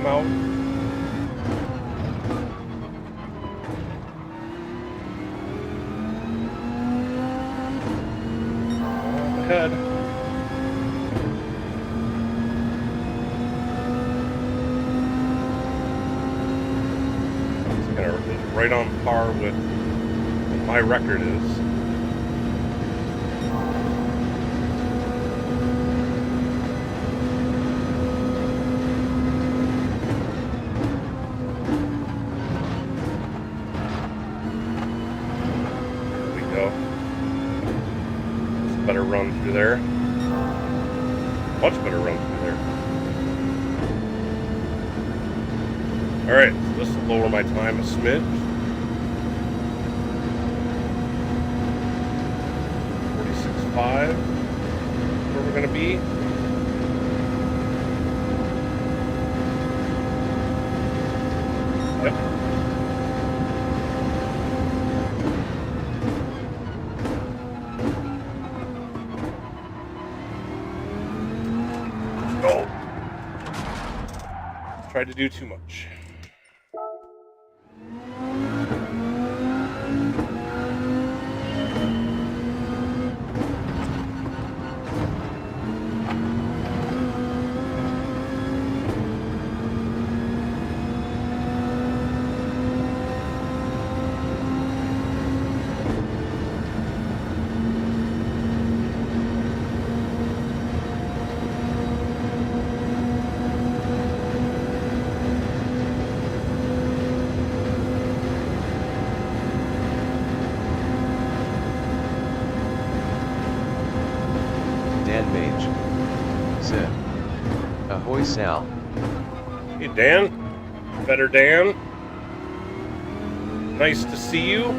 came out. Ahead. It's kind of right on par with what my record is. Better run through there. Much better run through there. Alright, so this will lower my time a smidge. 46.5. Where we're going to be. Yep. Tried to do too much.
Ahoy, Sal.
Hey, Dan. Better Dan. Nice to see you.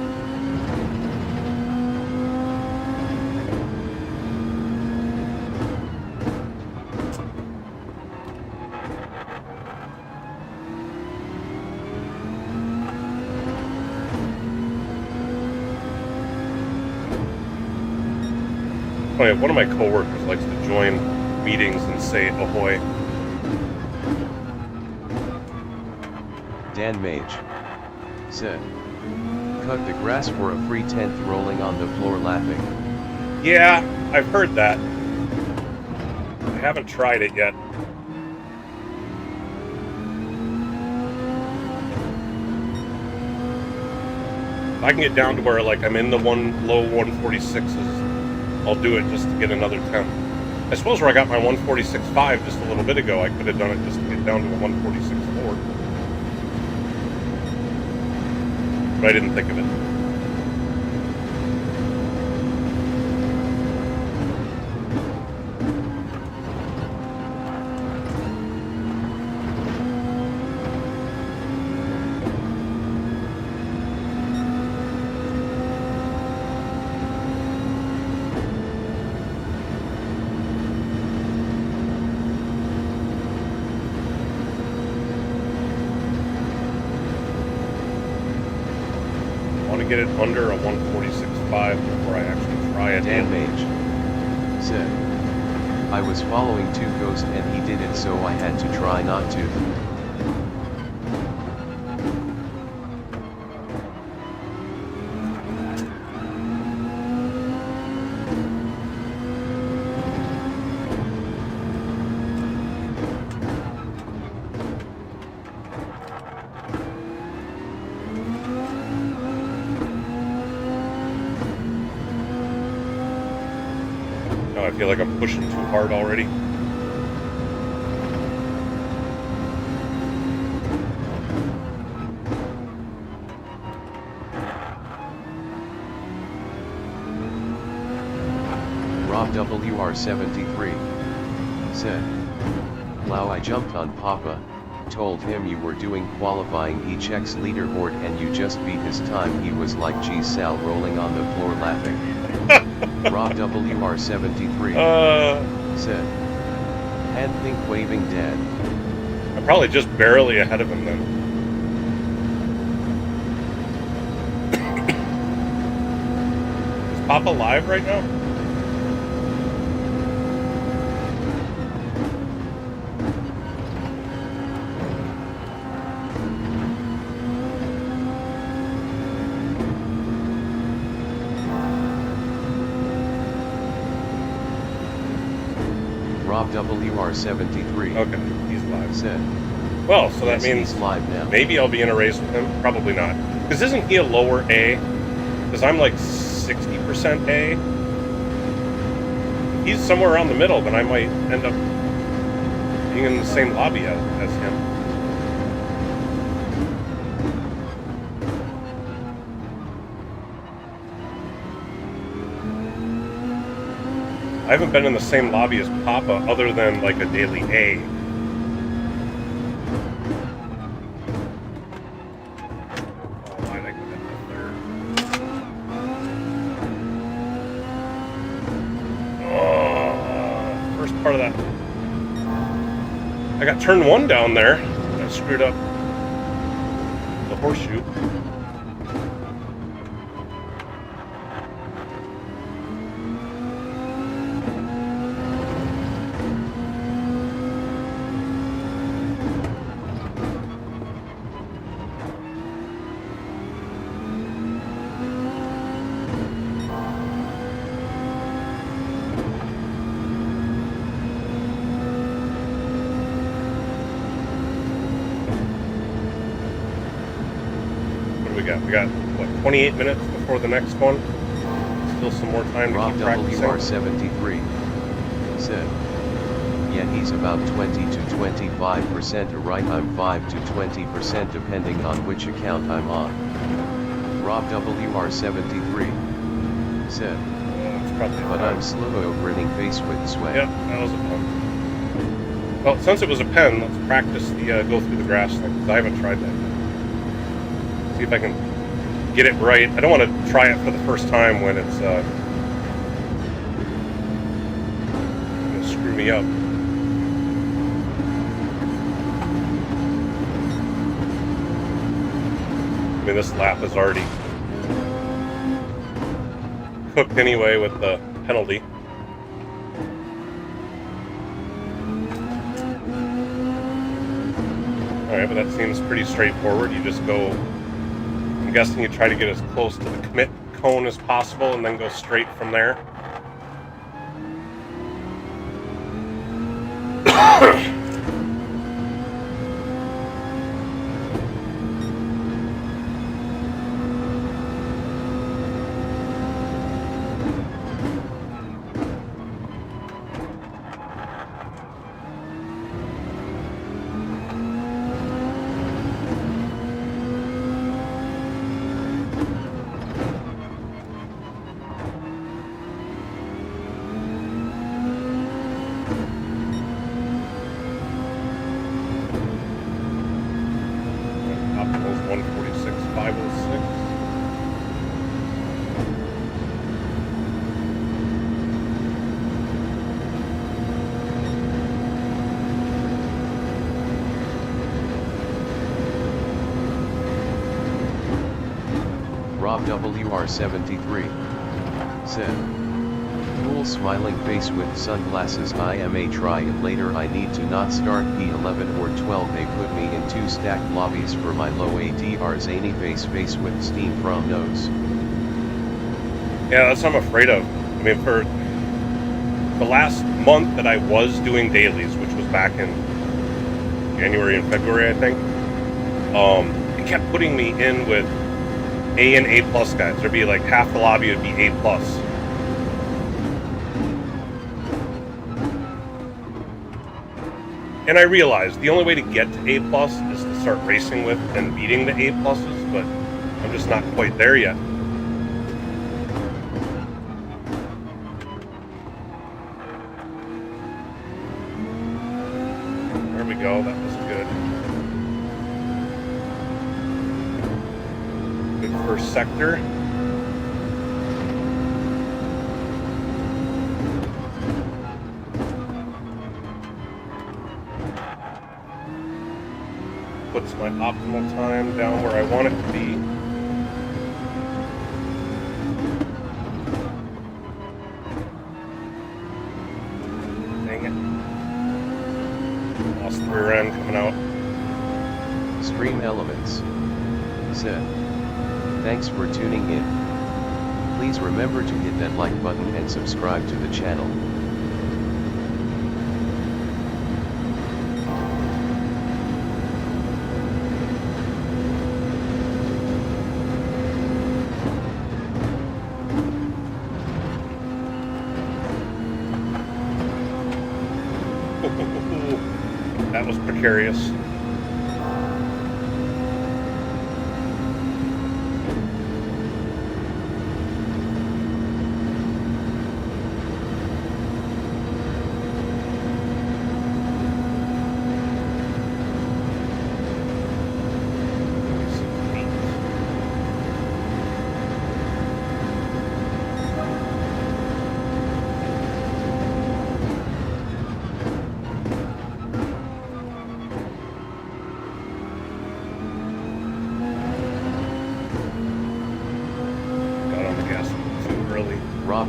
Oh, yeah, one of my coworkers likes to join meetings and say ahoy.
Dan Mage said, cut the grass for a free 10th, rolling on the floor laughing.
Yeah, I've heard that. I haven't tried it yet. If I can get down to where like I'm in the low 146s, I'll do it just to get another 10. I suppose where I got my 146.5 just a little bit ago, I could have done it just to get down to a 146.4. But I didn't think of it. Get it under a 146.5 before I actually try it.
Dan Mage said, I was following 2 Ghost and he did it, so I had to try not to.
I feel like I'm pushing too hard already.
Rob WR73 said, Wow, I jumped on Papa, told him you were doing qualifying, he checks leaderboard and you just beat his time. He was like, geez, Sal, rolling on the floor laughing. Rob WR73 said, and think waving dead.
I'm probably just barely ahead of him then. Is Papa live right now?
Rob WR73.
Okay, he's live.
Said.
Well, so that
Yes,
means
he's live now.
maybe I'll be in a race with him. Probably not. Because isn't he a lower A? Because I'm like 60% A. He's somewhere around the middle, then I might end up being in the same lobby as him. I haven't been in the same lobby as Papa other than like a daily A. Oh, why'd I go down there? Oh, first part of that. I got turn 1 down there. I screwed up the horseshoe. We got what, 28 minutes before the next one. Still some more time to keep practicing.
WR73 said. Yeah, he's about 20 to 25% right. I'm 5 to 20% depending on which account I'm on. Rob WR73 said. But I'm slow, grinning face with sweat.
Yep, that was a pun. Well, since it was a pen, let's practice the go through the grass thing, because I haven't tried that yet. See if I can get it right. I don't want to try it for the first time when it's going to screw me up. I mean, this lap is already cooked anyway with the penalty. Alright, but that seems pretty straightforward. You just go, I'm guessing you try to get as close to the commit cone as possible and then go straight from there.
Rob WR73 said. Cool smiling face with sunglasses. I am a try it later. I need to not start P11 or 12. They put me in 2 stacked lobbies for my low ADR. Zany face with steam from nose.
Yeah, that's what I'm afraid of. I mean, for the last month that I was doing dailies, which was back in January and February, I think, it kept putting me in with A and A plus guys. There'd be like half the lobby would be A plus. And I realized the only way to get to A plus is to start racing with and beating the A pluses, but I'm just not quite there yet. There we go, that was good. Good first sector. Puts my optimal time down where I want it to be. Dang it. Lost the rear end coming out.
Stream Elements said. Thanks for tuning in. Please remember to hit that like button and subscribe to the channel.
That was precarious.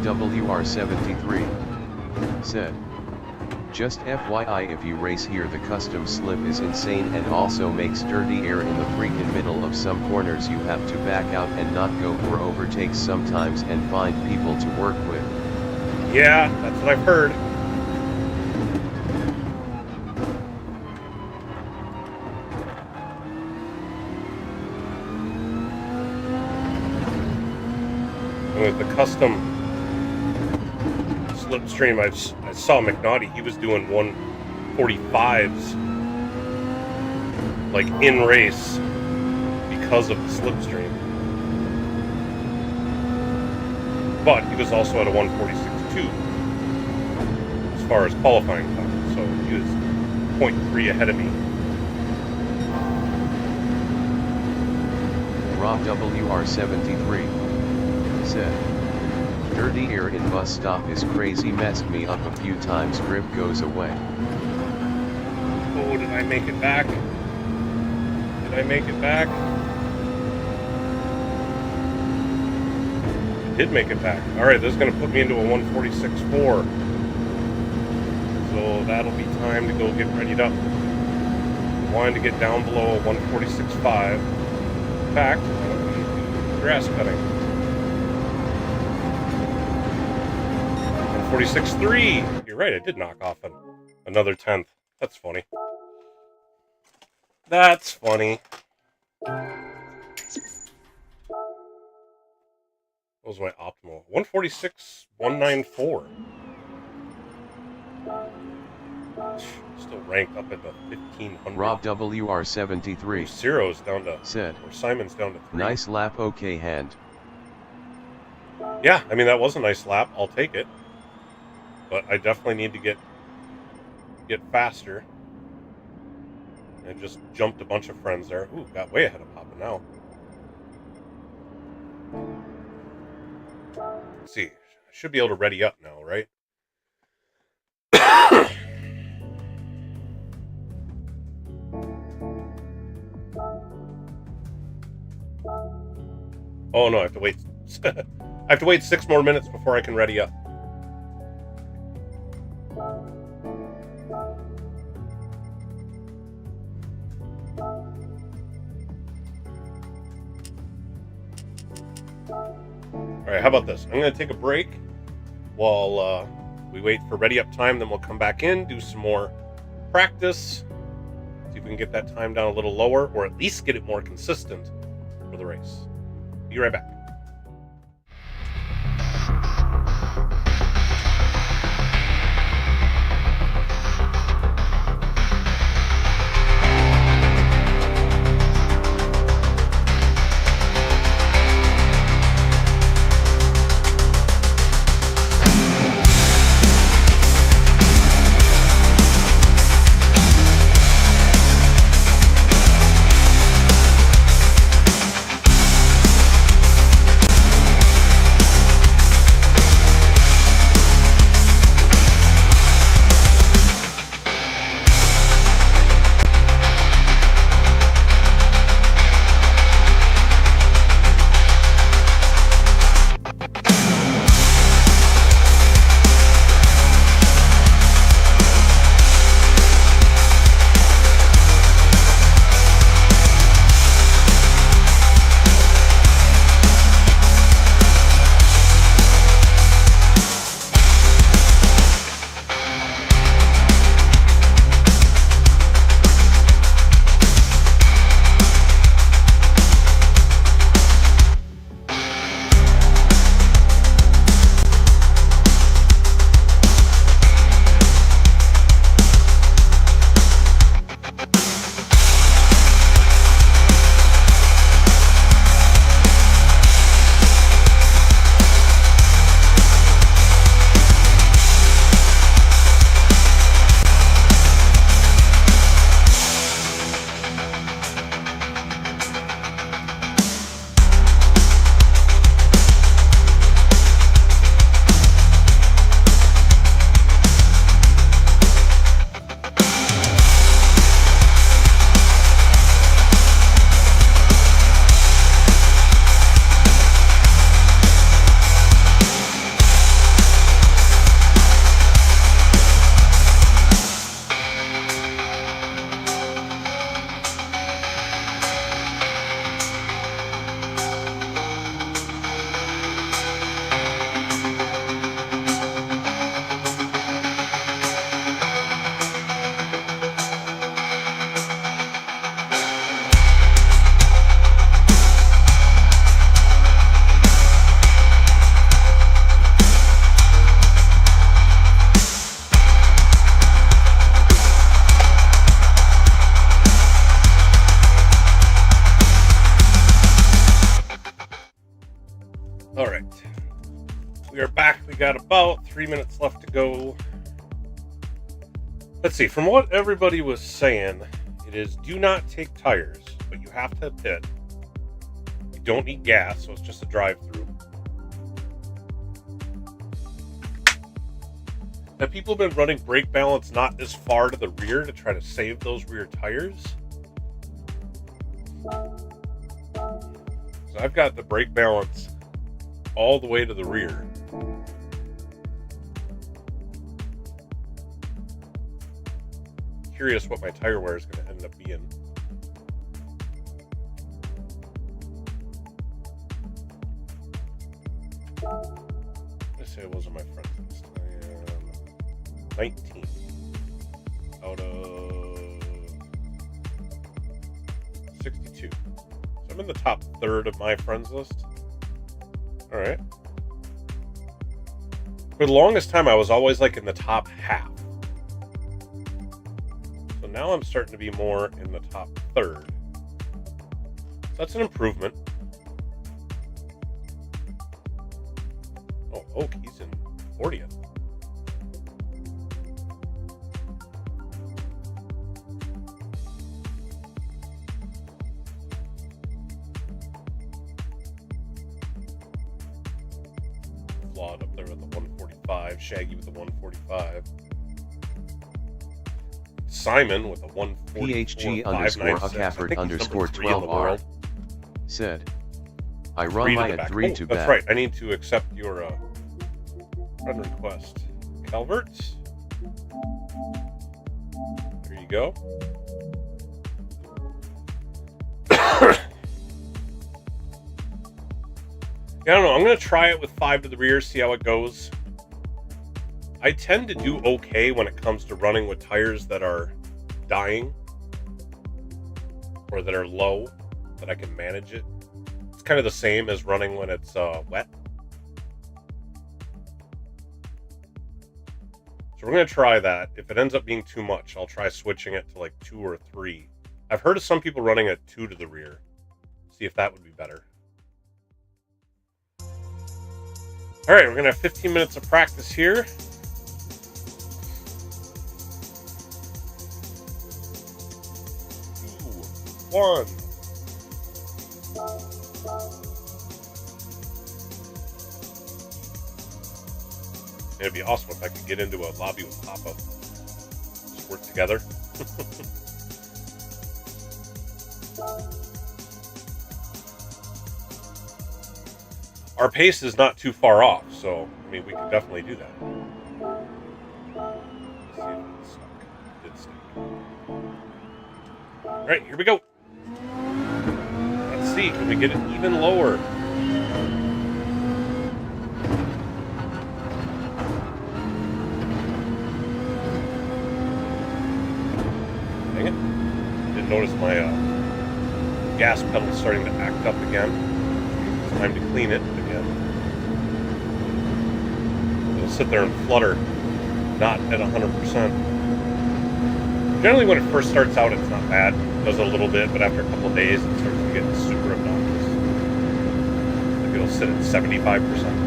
WR73 said, "Just FYI, if you race here, the custom slip is insane and also makes dirty air in the freaking middle of some corners. You have to back out and not go for overtakes sometimes and find people to work with."
Yeah, that's what I've heard. And with the custom slipstream, I saw McNaughty, he was doing 145s like in race because of the slipstream, but he was also at a 146.2 as far as qualifying time, so he was 0.3 ahead of me.
Rob WR73 said, "Dirty air in bus stop is crazy, messed me up a few times, grip goes away."
Oh, did I make it back? Did I make it back? I did make it back. Alright, this is going to put me into a 146.4. So that'll be time to go get readied up. I wanted to get down below a 146.5. In fact, I don't need to do grass cutting. 146.3. You're right, I did knock off another 10th. That's funny. That's funny. What was my optimal? 146.194. Still ranked up at the 1500.
Rob WR73
Ciro's down to
said,
or Simon's down to 3.
"Nice lap, okay hand."
Yeah, I mean that was a nice lap. I'll take it. But I definitely need to get faster. I just jumped a bunch of friends there. Ooh, got way ahead of Papa now. Let's see. I should be able to ready up now, right? Oh no, I have to wait. I have to wait 6 more minutes before I can ready up. Alright, how about this? I'm going to take a break while we wait for ready up time, then we'll come back in, do some more practice, see if we can get that time down a little lower, or at least get it more consistent for the race. Be right back. We are back. We got about 3 minutes left to go. Let's see. From what everybody was saying, it is do not take tires, but you have to pit. You don't need gas, so it's just a drive-through. Have people been running brake balance not as far to the rear to try to save those rear tires? So I've got the brake balance all the way to the rear. Curious what my tire wear is going to end up being. Let's say it wasn't my friend's list. I am 19 out of 62. So I'm in the top third of my friends list. All right. For the longest time, I was always like in the top half. So now I'm starting to be more in the top third. So that's an improvement. Oh, Oak, he's in 40th. Flawed up there with the 145. Shaggy with the 145. Simon with a
144.PHG_Hafford_12R said, I run my at 3 to
that's
back.
right. I need to accept your friend request. Calvert. There you go. I don't know. I'm going to try it with 5 to the rear, see how it goes. I tend to do okay when it comes to running with tires that are dying or that are low, that I can manage it. It's kind of the same as running when it's wet. So we're going to try that. If it ends up being too much, I'll try switching it to like 2 or 3. I've heard of some people running at 2 to the rear. See if that would be better. All right, we're going to have 15 minutes of practice here. 2, 1. It'd be awesome if I could get into a lobby with Papa. Just work together. Our pace is not too far off, so I mean we could definitely do that. Let's see if it's stuck. It did stick. All right, here we go. Let's see, can we get it even lower? Dang it! Didn't notice my gas pedal starting to act up again. Time to clean it again. It'll sit there and flutter, not at 100%. Generally, when it first starts out, it's not bad. It does a little bit, but after a couple of days, it starts to get super obnoxious. Like it'll sit at 75%.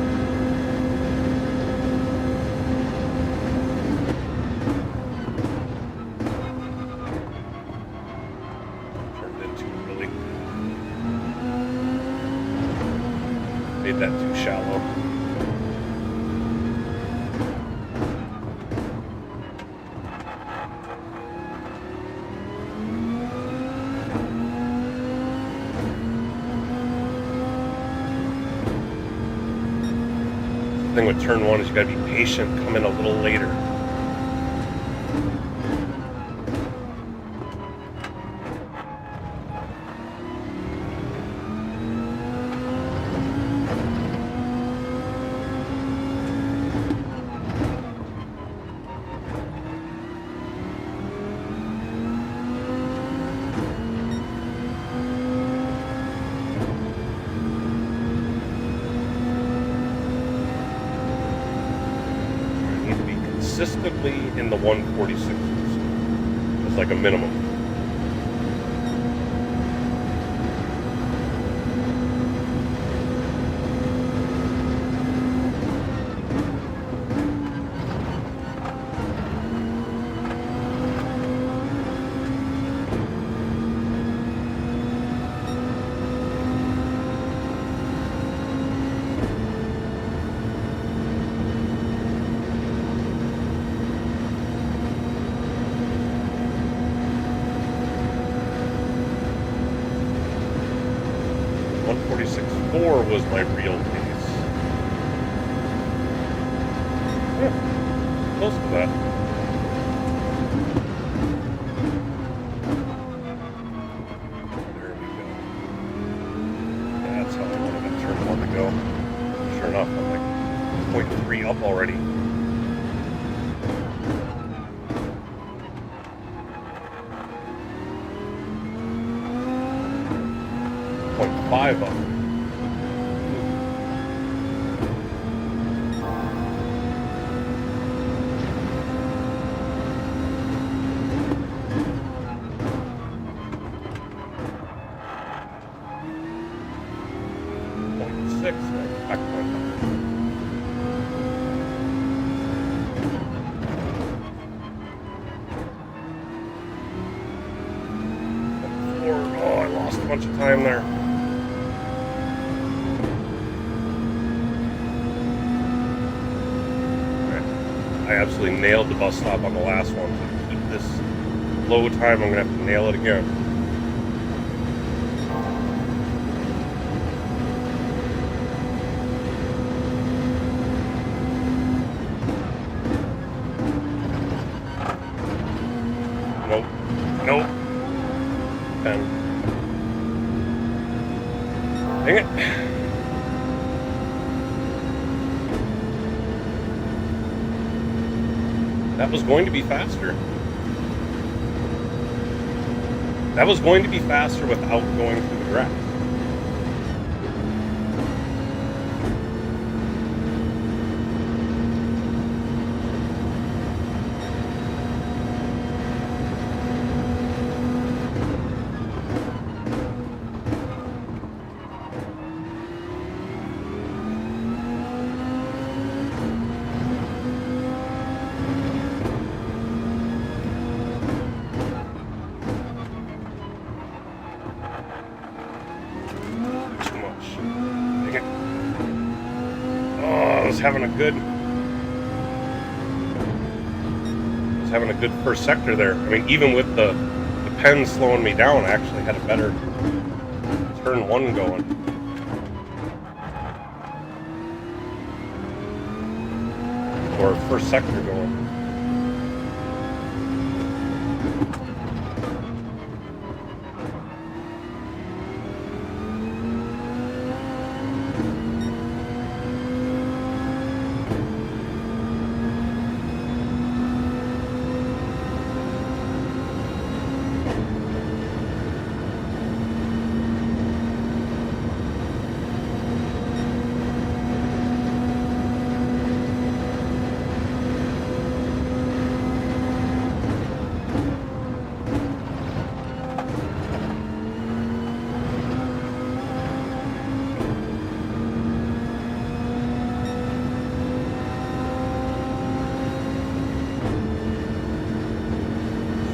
Made that too shallow. The thing with turn 1 is you gotta be patient, come in a little later. Consistently in the 146s. It's like a minimum. was my real pace. Yeah, close to that. There we go. That's how I wanted that turn 1 to go. Sure enough, I'm like 0.3 up already. 0.5 up. Bunch of time there. Right. I absolutely nailed the bus stop on the last one. To keep this low time, I'm gonna have to nail it again. Nope. Nope. 10. Dang it. That was going to be faster. That was going to be faster without going through the grass. Having a good first sector there. I mean, even with the pen slowing me down, I actually had a better turn 1 going. Or first sector going.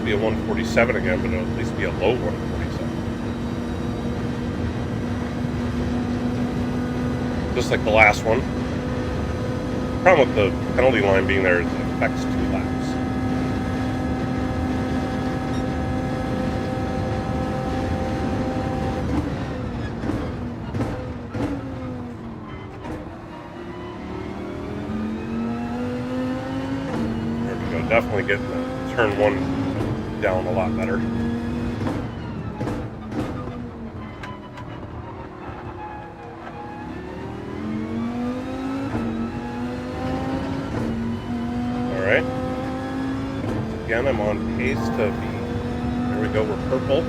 Be a 147 again, but it'll at least be a low 147. Just like the last one. Problem with the penalty line being there is it affects 2 laps. There we go, definitely getting the turn 1 down a lot better. Alright. Again, I'm on pace to be... There we go, we're purple.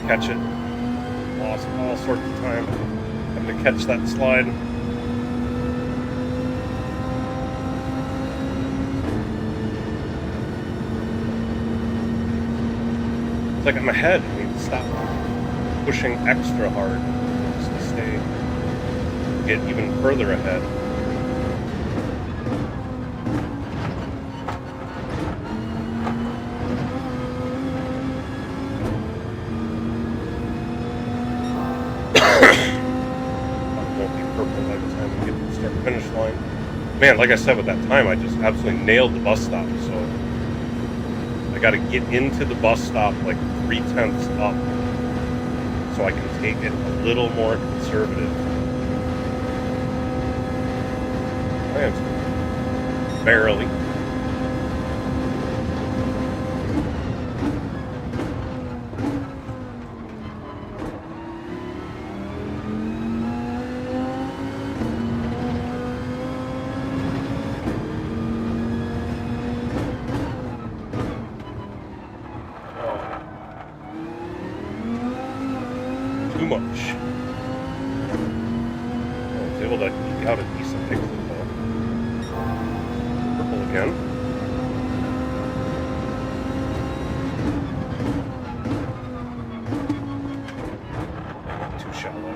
Catch it. Lost all sorts of time having to catch that slide. It's like I'm ahead. I need to stop pushing extra hard just to get even further ahead. won't be purple by the time we get to the start finish line. Man, like I said, with that time, I just absolutely nailed the bus stop. So I got to get into the bus stop like 3/10 up, so I can take it a little more conservative. Barely. Too much. I was able to eke out a decent exit though. Purple again. Too shallow.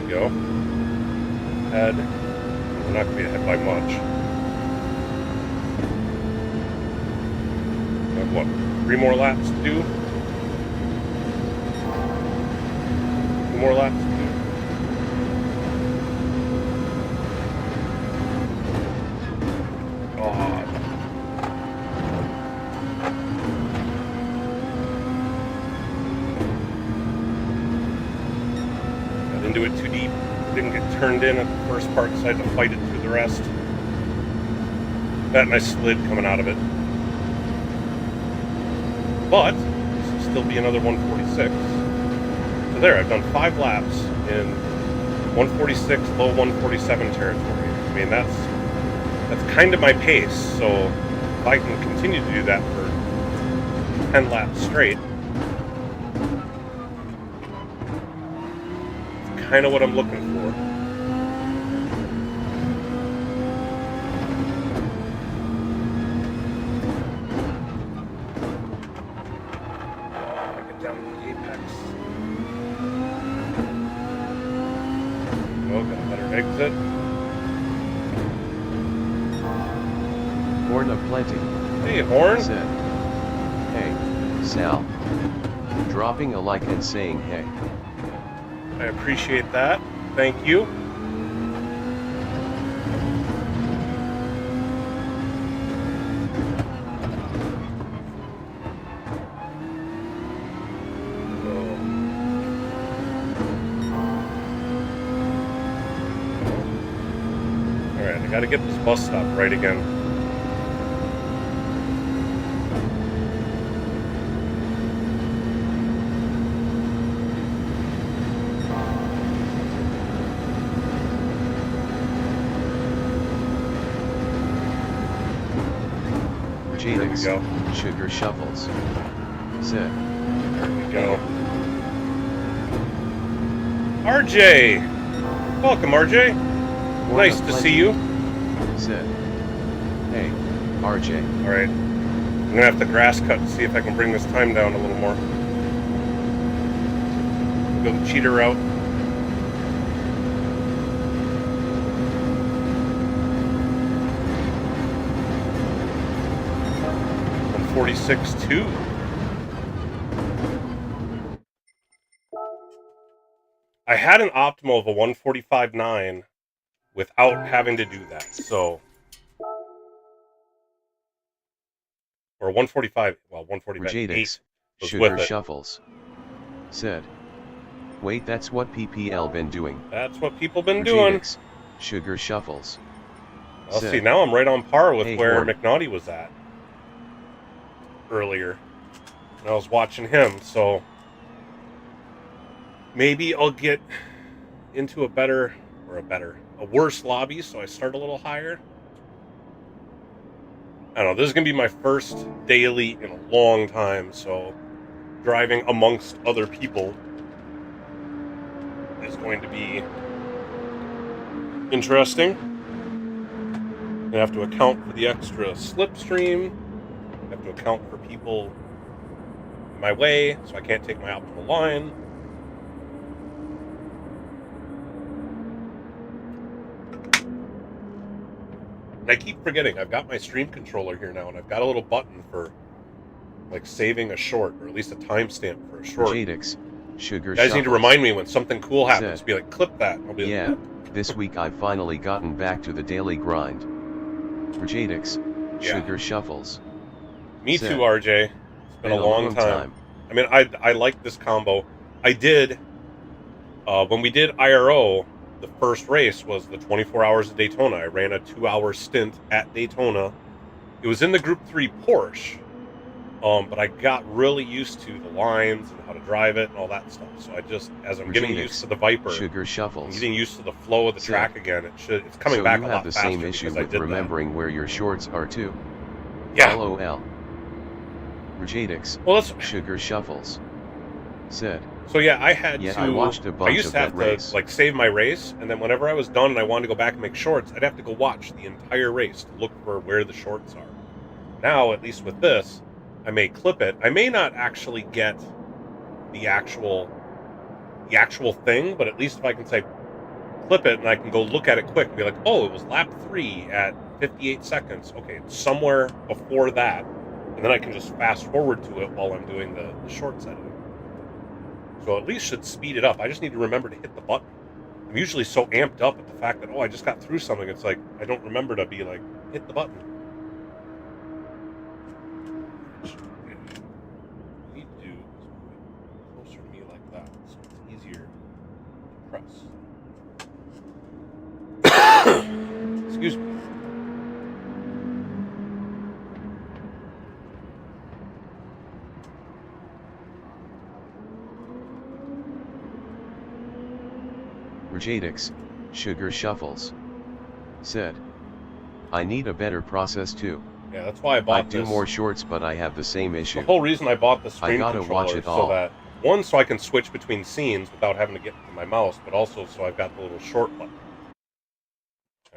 Go. Head. We're not going to be ahead by much. We have what? 3 more laps to do? 2 more laps to do. God. Got into it too deep. Didn't get turned in at the first part, decided to fight it through the rest. That and I slid coming out of it. But this will still be another 146. So there, I've done 5 laps in 146, low 147 territory. I mean, that's kind of my pace. So if I can continue to do that for 10 laps straight, it's kind of what I'm looking for. Exit.
Horn of plenty.
Hey, Horn.
Said. Hey, Sal. Dropping a like and saying hey.
I appreciate that. Thank you. Got to get this bus stop right again.
Genix, Sugar Shuffles. Sit.
There we go. RJ! Welcome, RJ. Nice to see you.
Said. Hey, RJ.
Alright. I'm gonna have to grass cut to see if I can bring this time down a little more. Go the cheater route. 146.2. I had an optimal of a 145.9 without having to do that, so... Or 145, well, 145.8 was
Sugar
with it.
Shuffles. Said. Wait, that's what PPL been doing.
That's what people been doing.
Sugar Shuffles.
I'll see, now I'm right on par with where
Horn.
McNaughty was at earlier. And I was watching him, so maybe I'll get into a worse lobby, so I start a little higher. I don't know, this is going to be my first daily in a long time, so driving amongst other people is going to be interesting. I have to account for the extra slipstream. I have to account for people in my way, so I can't take my optimal line. And I keep forgetting, I've got my stream controller here now, and I've got a little button for, like, saving a short, or at least a timestamp for a short.
Jadix, Sugar
You guys need to
Shuffles.
remind me when something cool happens.
Said,
be like, clip that. I'll be
yeah,
like,
this week I've finally gotten back to the daily grind. Jadix, Sugar Shuffles.
Me
Said,
too, RJ. It's been a long time. I mean, I like this combo. I did, when we did IRO, the first race was the 24 Hours of Daytona. I ran a 2-hour stint at Daytona. It was in the Group 3 Porsche, but I got really used to the lines and how to drive it and all that stuff. So I just, as I'm getting used to the Viper,
Sugar Shuffles.
I'm getting used to the flow of the track again. It's coming back a lot faster.
So you have the same issue with remembering where your shorts are too.
Yeah.
LOL. Jadix,
well, that's
Sugar Shuffles. Said.
So yeah, I had to.
I watched a bunch
I used to have to like save my race, and then whenever I was done and I wanted to go back and make shorts, I'd have to go watch the entire race to look for where the shorts are. Now, at least with this, I may clip it. I may not actually get the actual thing, but at least if I can say clip it and I can go look at it quick and be like, oh, it was lap 3 at 58 seconds. Okay, it's somewhere before that, and then I can just fast forward to it while I'm doing the shorts editing. So at least should speed it up. I just need to remember to hit the button. I'm usually so amped up at the fact that, oh, I just got through something. It's like, I don't remember to be like, hit the button. What I need to do is move it closer to me like that, so it's easier to press. Excuse me.
Jadix, Sugar Shuffles. Said, I need a better process too.
Yeah, that's why I bought this.
I do more shorts, but I have the same issue.
The whole reason I bought the stream
I gotta
controller
watch it
so
all.
that, one, so I can switch between scenes without having to get to my mouse, but also so I've got the little short button.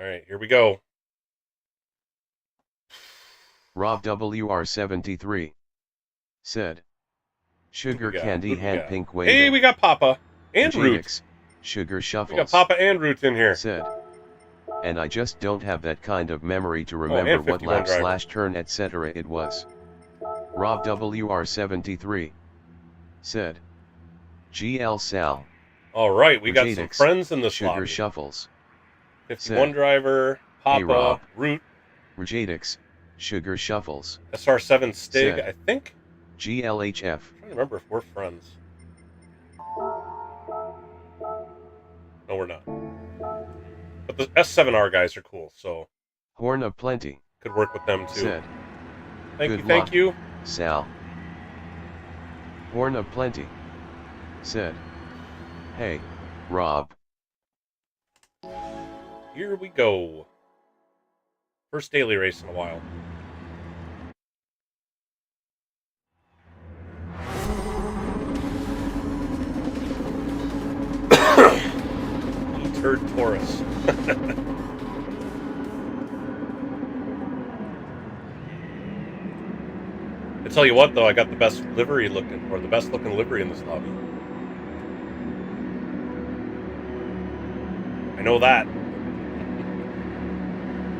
Alright, here we go.
Rob WR73. Said, Sugar Candy Hand Pink Wave.
Hey, we got Papa and Root.
Sugar Shuffles.
We got Papa and Root in here.
Said, and I just don't have that kind of memory to remember what lap / turn etc. it was. Rob WR73. Said, GL Sal.
Alright, we got some friends in the
Sugar
lobby.
Shuffles.
51
Said,
driver, Papa,
hey Rob.
Root.
Jadix, Sugar Shuffles.
SR7 Stig,
Said,
I think.
GLHF.
I'm trying to remember if we're friends. No, we're not. But the S7R guys are cool, so
Horn of Plenty.
Could work with them too.
Said,
thank you.
Sal. Horn of Plenty. Said, hey, Rob.
Here we go. First daily race in a while. Turd Taurus. I tell you what, though, I got the best livery looking, or the best looking livery in this lobby. I know that.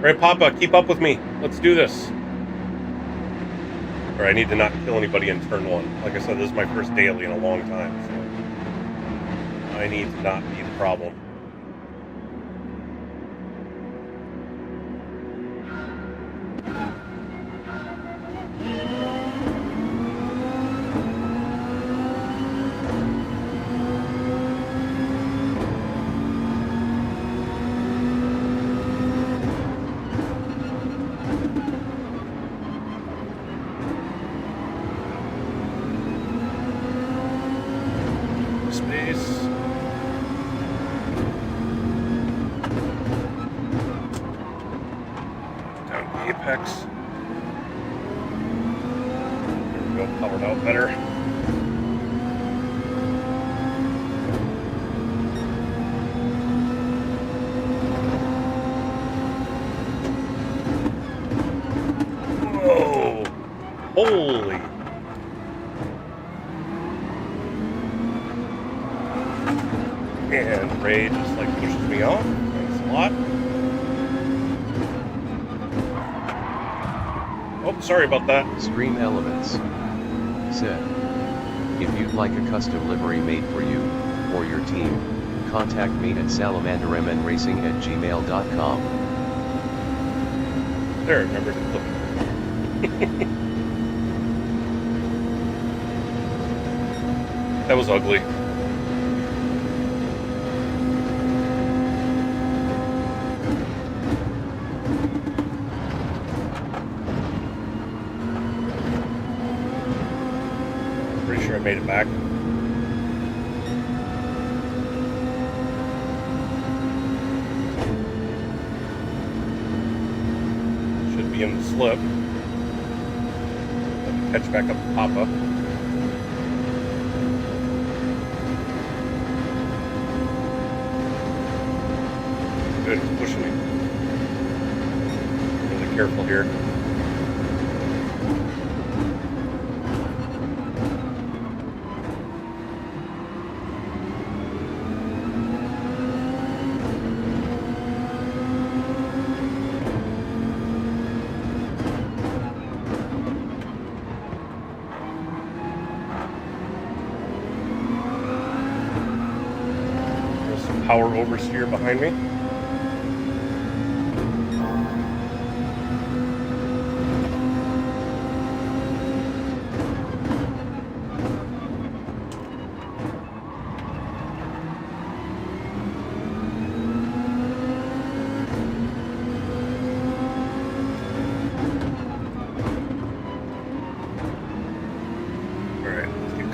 Right, Papa, keep up with me. Let's do this. Or I need to not kill anybody in turn 1. Like I said, this is my first daily in a long time, so I need to not be the problem. Holy. And Ray just like pushes me off. Thanks a lot. Sorry about that.
Stream Elements said, if you'd like a custom livery made for you, or your team, contact me at salamandermnracing@gmail.com.
There, remember to click. That was ugly. Pretty sure I made it back. Should be in the slip. Let me catch back up to Papa. Good, he's pushing me. Really careful here. There's some power oversteer behind me.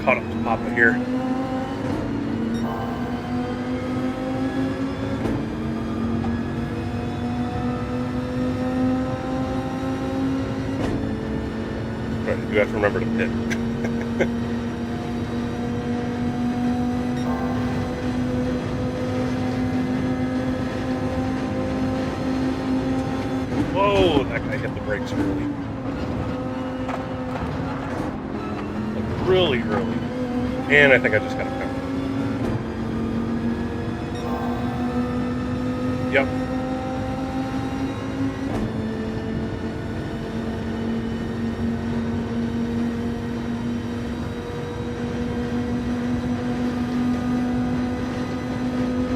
Caught up to Papa here. Right, you have to remember to pit. Whoa, that guy hit the brakes early. Really early. And I think I just got a penalty. Yep.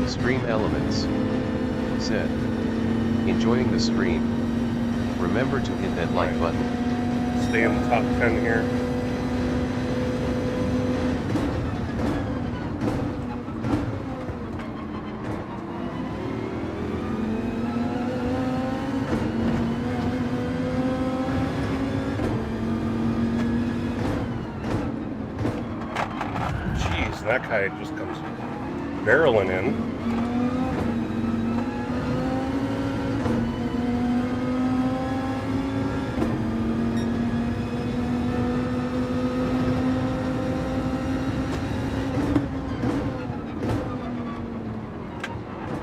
Stream Elements said, enjoying the stream. Remember to hit that like button.
Stay in the top 10 here. That guy just comes barreling in.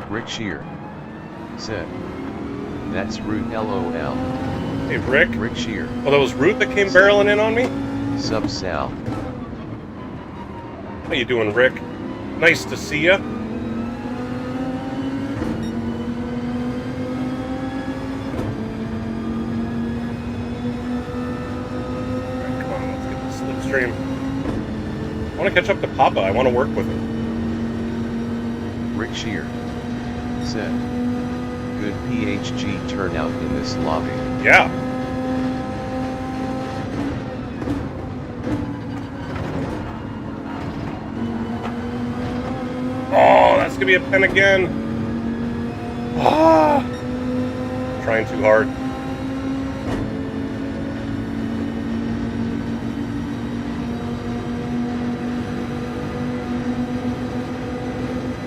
Rick Shear said, that's Root LOL.
Hey, Rick?
Rick Shear.
Oh, that was Root that came barreling in on me?
Sub Sal.
How you doing, Rick? Nice to see ya. Alright, come on, let's get the slipstream. I want to catch up to Papa. I want to work with him.
Rick Shear said, good PHG turnout in this lobby.
Yeah. Oh, that's gonna be a pen again. Ah, trying too hard.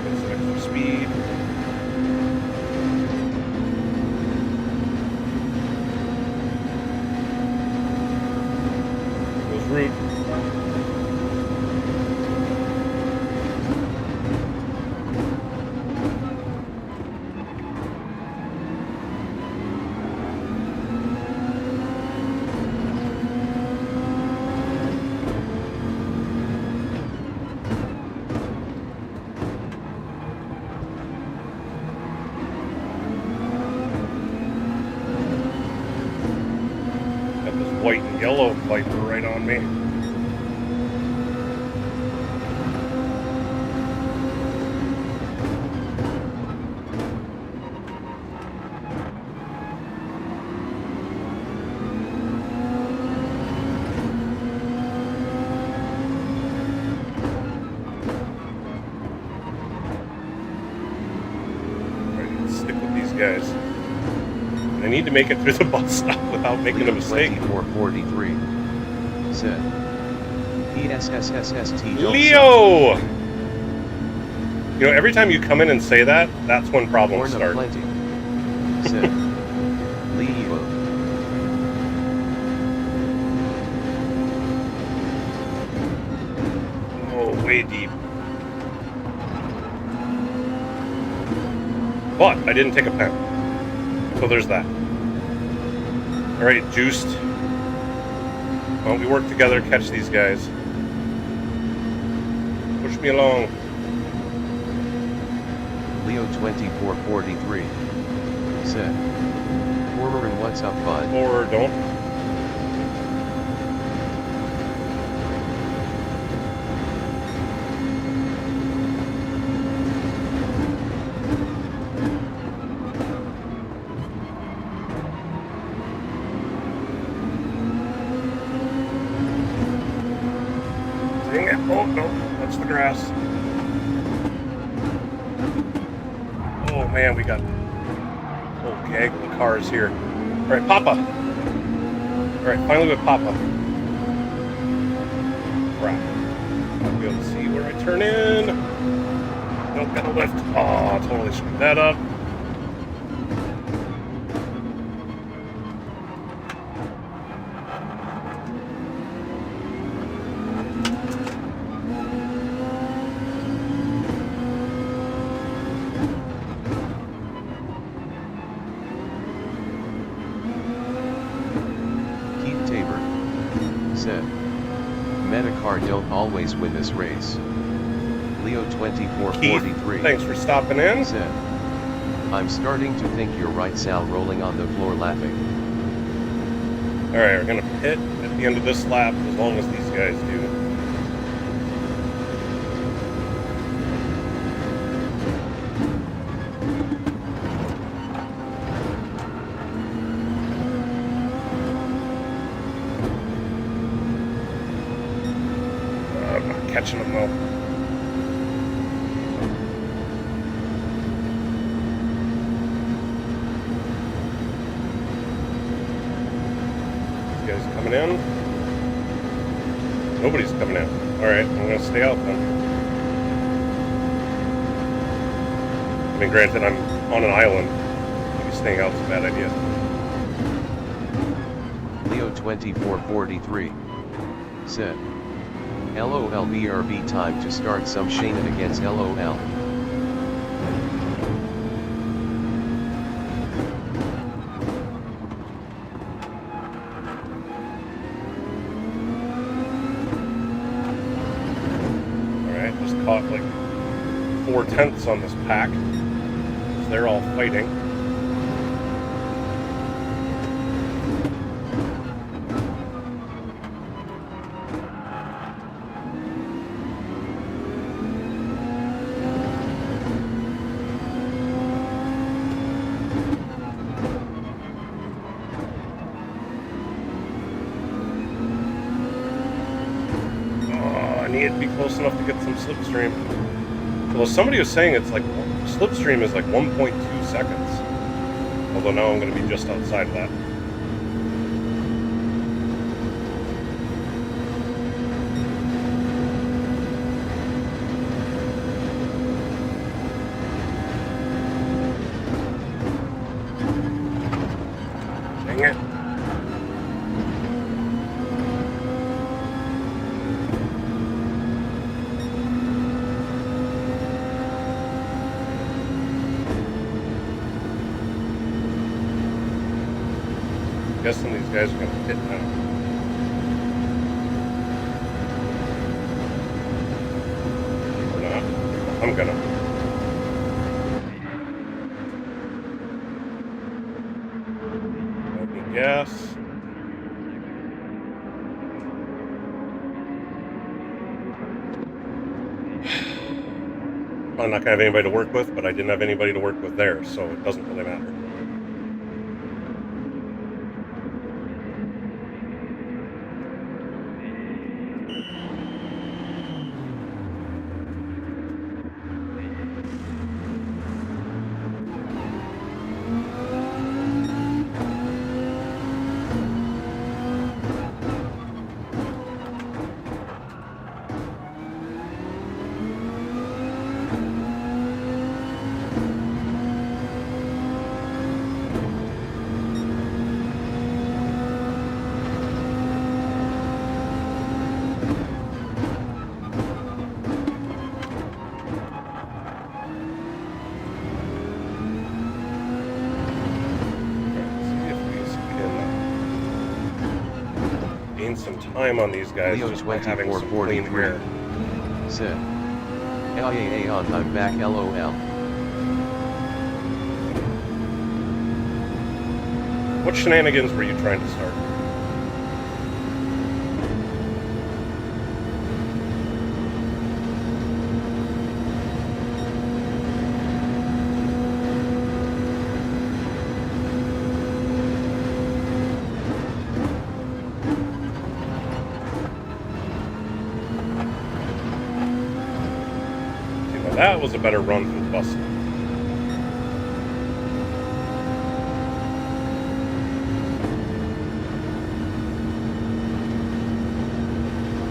Get some extra speed. Goes Root. yellow Viper right on me. Guys, I need to make it through the bus stop without making a mistake.
2443 said PSSSST
Leo! You know, every time you come in and say that, that's when problems start.
Plenty said Leo.
Oh, way deep. But I didn't take a pen. So there's that. Alright, juiced. Why don't we work together, catch these guys. Push me along.
Leo 2443 said Forward, what's up, bud?
Or don't. Oh, no, that's the grass. Oh, man, we got a whole gaggle of cars here. All right, Papa. All right, finally with Papa. Crap. I'll be able to see where I turn in. Nope, got a lift. Oh, totally screwed that up.
Metacar don't always win this race. Leo 2443
Keith, thanks for stopping in.
Said, I'm starting to think you're right, Sal, rolling on the floor laughing.
Alright, we're gonna pit at the end of this lap as long as these guys do. Catching them though. These guys coming in? Nobody's coming in. Alright, I'm gonna stay out then. I mean, granted, I'm on an island. Maybe staying out is a bad idea.
Leo 2443 said, LOL BRB, time to start some shenanigans, LOL.
Alright, just caught like 4/10 on this pack. So they're all fighting. Be close enough to get some slipstream. Well, somebody was saying it's like slipstream is like 1.2 seconds. Although now I'm going to be just outside of that. Dang it. Guessing these guys are going to hit now. Or not. I'm gonna. Let me guess. Probably not going to have anybody to work with, but I didn't have anybody to work with there, so it doesn't really matter. Some time on these guys
Leo
just by having some clean air.
Said, I'm back, LOL.
What shenanigans were you trying to start? That was a better run from the bus stop.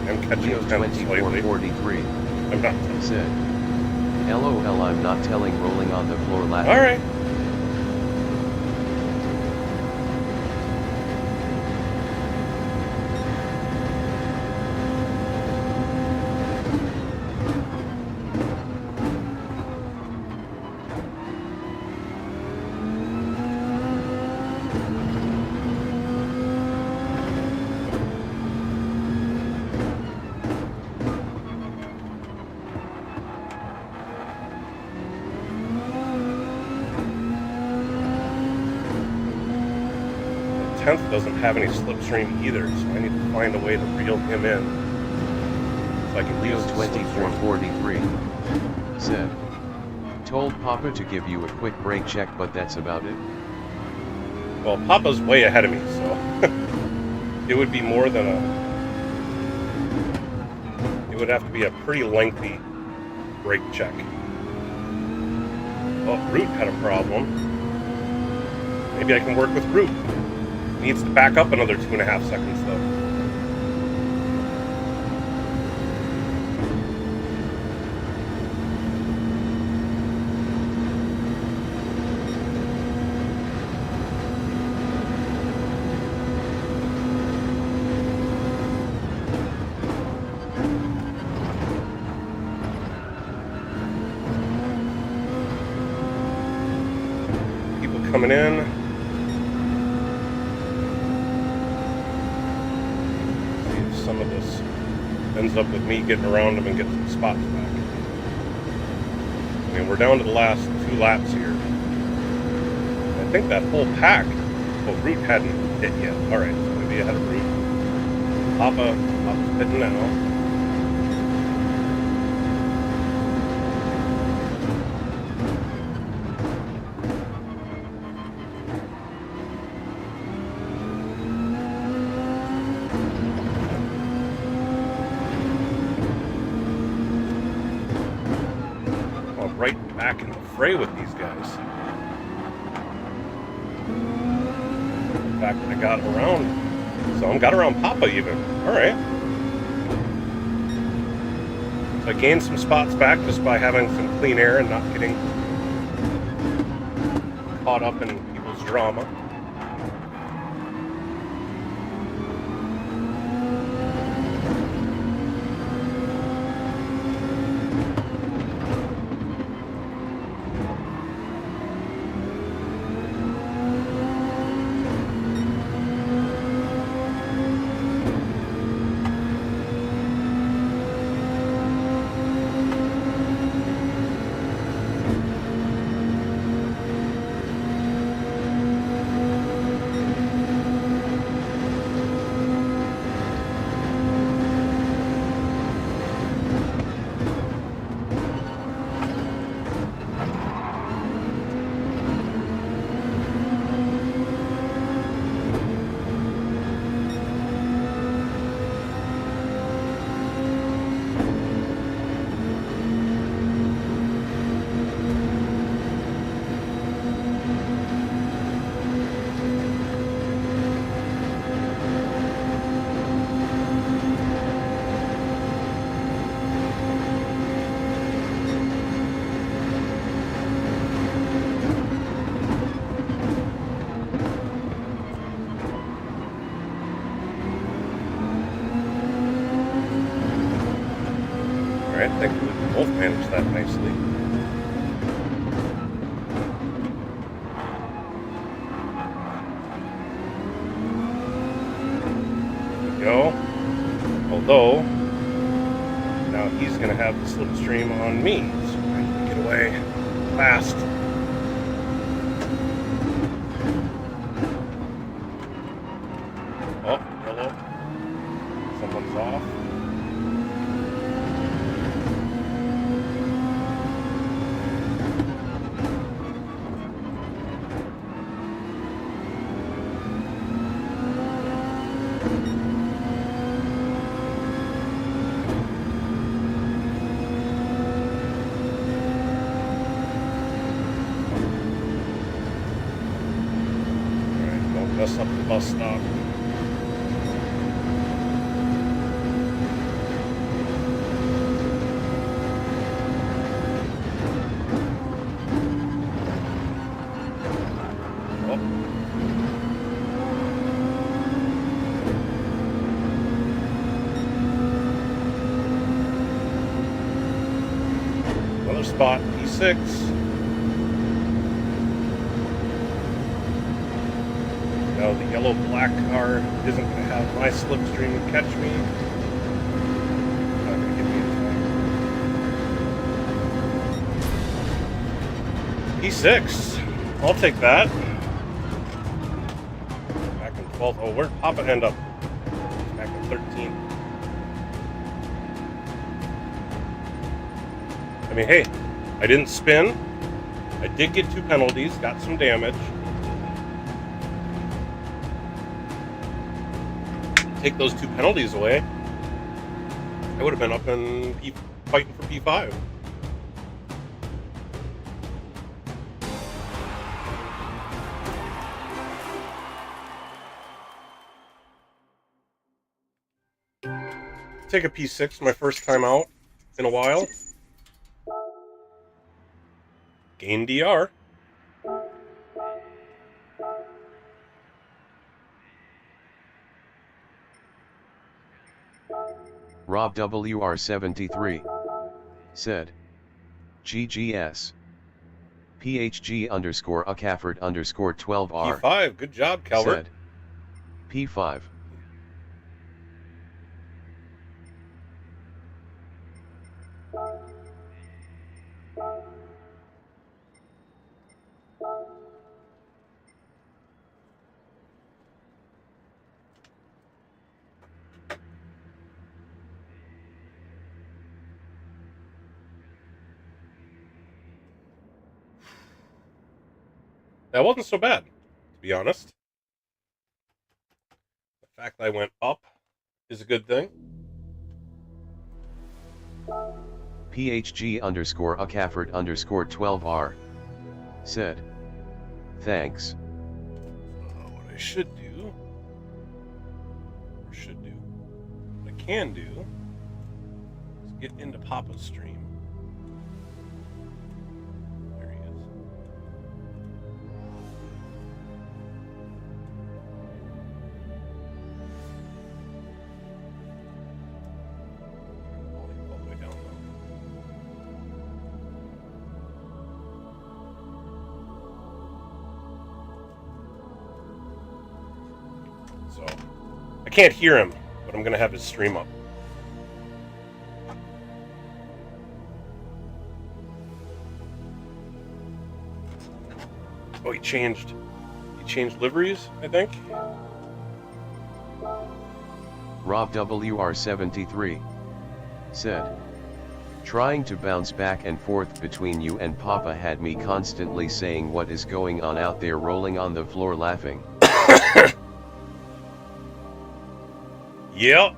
I'm catching
Leo 2443.
I'm not.
Said, LOL, I'm not telling rolling on the floor laughing.
Alright. Doesn't have any slipstream either, so I need to find a way to reel him in so I can
Leo
use
2443 said, told Papa to give you a quick brake check, but that's about it.
Well, Papa's way ahead of me, so it would be more than it would have to be a pretty lengthy brake check. Oh, Root had a problem. Maybe I can work with Root. Needs to back up another 2.5 seconds though. People coming in. Some of this ends up with me getting around them and getting some spots back. I mean, we're down to the last 2 laps here. I think that whole pack, well, Root hadn't hit yet. Alright, so maybe ahead of Root. Papa's hitting now. Right back in the fray with these guys. The fact that I got around, so I got around Papa even. All right. So I gained some spots back just by having some clean air and not getting caught up in people's drama. that nicely. There we go. Although, now he's going to have the slipstream on me, so I need to get away fast. Oh, yellow. Someone's off. Mess up the bus stop. Oh. Another spot, P6. No, the yellow-black car isn't going to have my slipstream catch me. Not going to get me in time. P6. I'll take that. Back in 12th. Oh, where'd Papa end up? Back in 13th. I mean, hey, I didn't spin. I did get 2 penalties, got some damage. Take those 2 penalties away, I would have been up in fighting for P5. Take a P6, my first time out in a while. Gain DR.
Rob WR73 said, GGS. PHG underscore Cafford underscore 12R.
P5, good job, Calvert.
Said, P5.
That wasn't so bad, to be honest. The fact that I went up is a good thing.
PHG underscore Cafford underscore 12R said, thanks.
What I should do, what I can do, is get into Papa's stream. There he is. All the way down though. So, I can't hear him, but I'm going to have his stream up. Oh, he changed liveries, I think.
Rob WR73 said, trying to bounce back and forth between you and Papa had me constantly saying what is going on out there, rolling on the floor laughing.
Yep.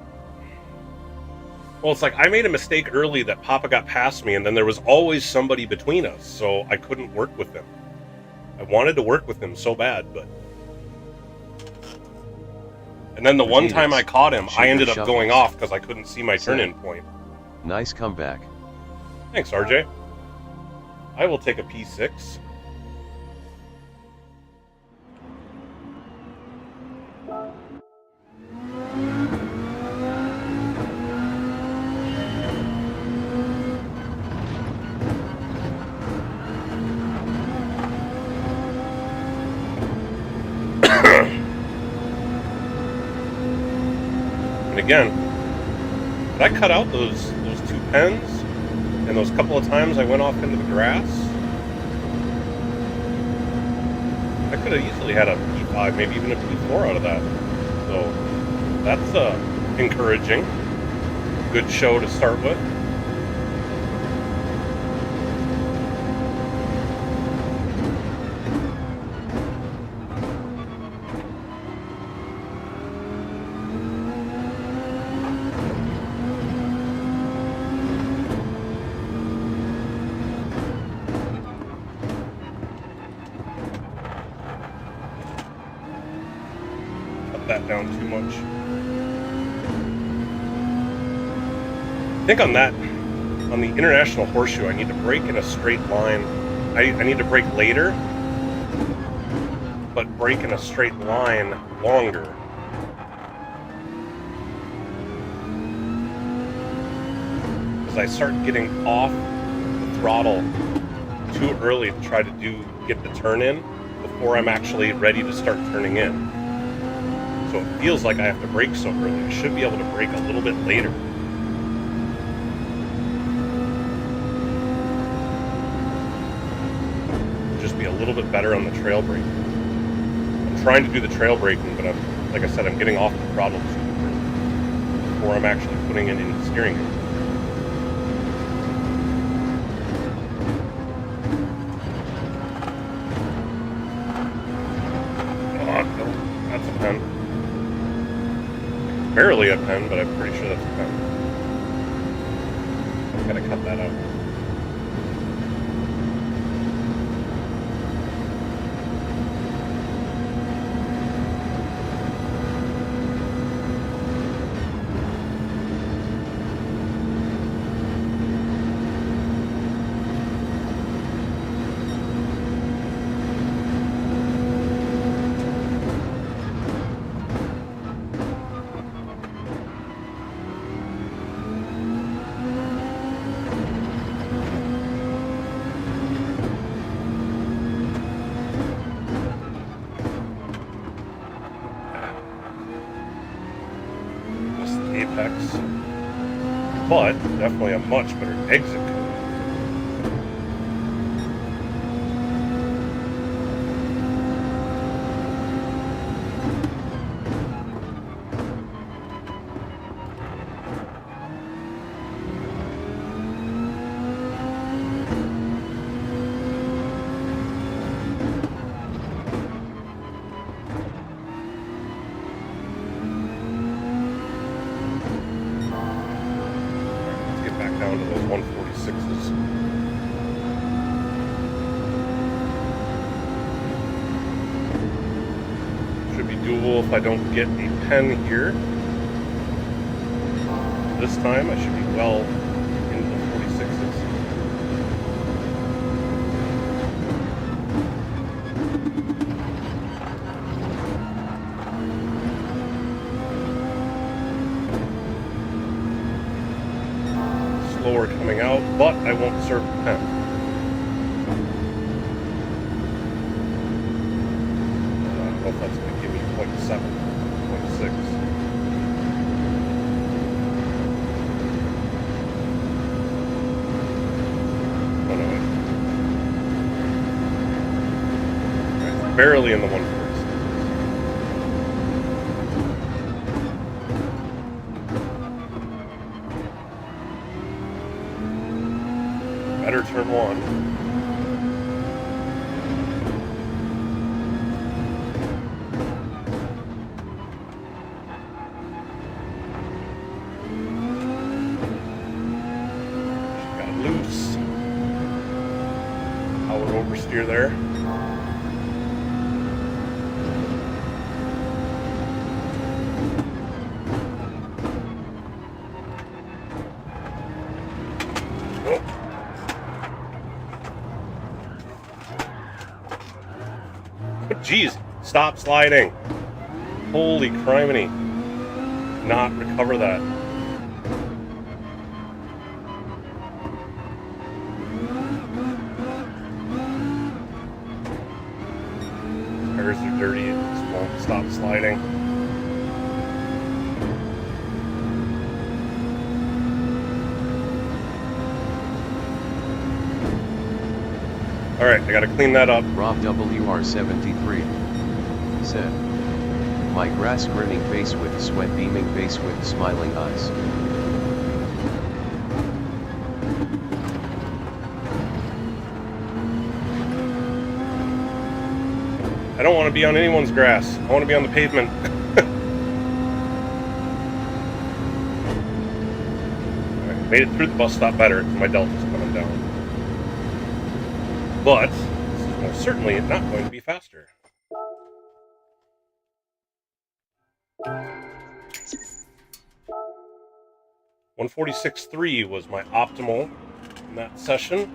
Well, it's like I made a mistake early that Papa got past me, and then there was always somebody between us, so I couldn't work with him. I wanted to work with him so bad, but... And then the one time I caught him, I ended up going off because I couldn't see my turn-in point.
Nice comeback.
Thanks, RJ. I will take a P6. again, did I cut out those 2 pens? And those couple of times I went off into the grass? I could have easily had a P5, maybe even a P4 out of that. So that's encouraging. Good show to start with. That down too much. I think on the International Horseshoe, I need to brake in a straight line. I need to brake later, but brake in a straight line longer. Because I start getting off the throttle too early to try to get the turn in before I'm actually ready to start turning in. So it feels like I have to brake so early. I should be able to brake a little bit later. Just be a little bit better on the trail braking. I'm trying to do the trail braking, but like I said, I'm getting off the throttle too early before I'm actually putting it in the steering wheel. Oh, no, that's a pen. Barely a pen, but I'm pretty sure that's a pen. Gotta cut that out. But definitely a much better exit code. Down to those 146s. Should be doable if I don't get a pen here. This time I should be well into the 46s. Slower coming out, but I won't serve the pen. I don't know if that's going to give me 0.7, 0.6. Oh no, it's barely in the 146. Better turn one. She got loose. Power oversteer there. Jeez, stop sliding. Holy criminy. Not recover that. Tires are dirty, it just won't stop sliding. All right, I got to clean that up.
Rob WR73 said, my grass grinning face with sweat beaming face with smiling eyes.
I don't want to be on anyone's grass. I want to be on the pavement. All right, made it through the bus stop better because my delta's coming down. But this is most certainly not going to be faster. 146.3 was my optimal in that session.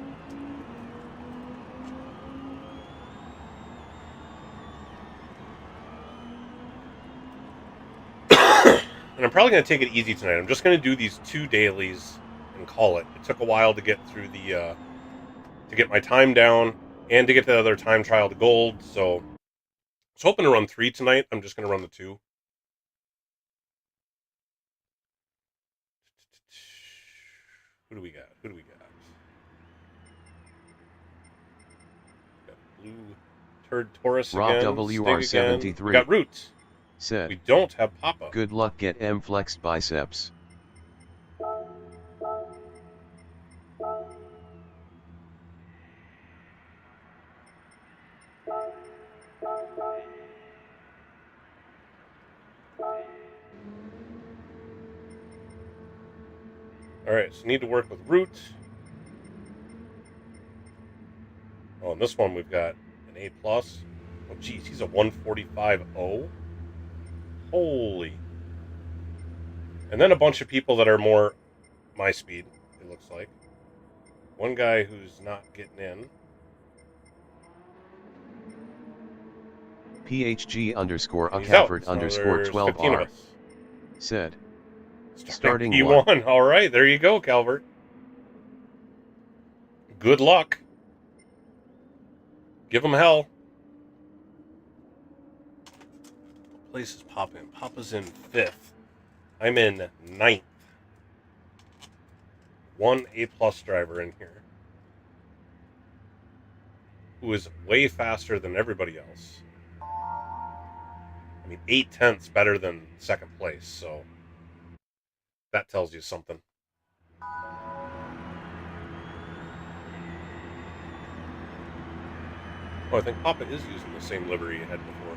And I'm probably going to take it easy tonight. I'm just going to do these 2 dailies and call it. It took a while to get through the, to get my time down and to get the other time trial to gold. So I was hoping to run 3 tonight. I'm just going to run the 2. Who do we got? Got blue turd Taurus
Rob
again.
WR73
We got Roots.
Said,
we don't have Papa.
Good luck, get M flexed biceps.
Alright, so need to work with Root. Oh, and this one we've got an A+. Oh, geez, he's a 145.0. Holy. And then a bunch of people that are more my speed, it looks like. One guy who's not getting in.
PHG underscore
He's
Cafford
out.
underscore
There's
12R said,
starting P1. All right, there you go, Calvert. Good luck. Give him hell. What place is Papa in? Papa's in 5th. I'm in 9th. One A+ driver in here who is way faster than everybody else. I mean, 0.8 better than second place, so that tells you something. Oh, I think Papa is using the same livery he had before.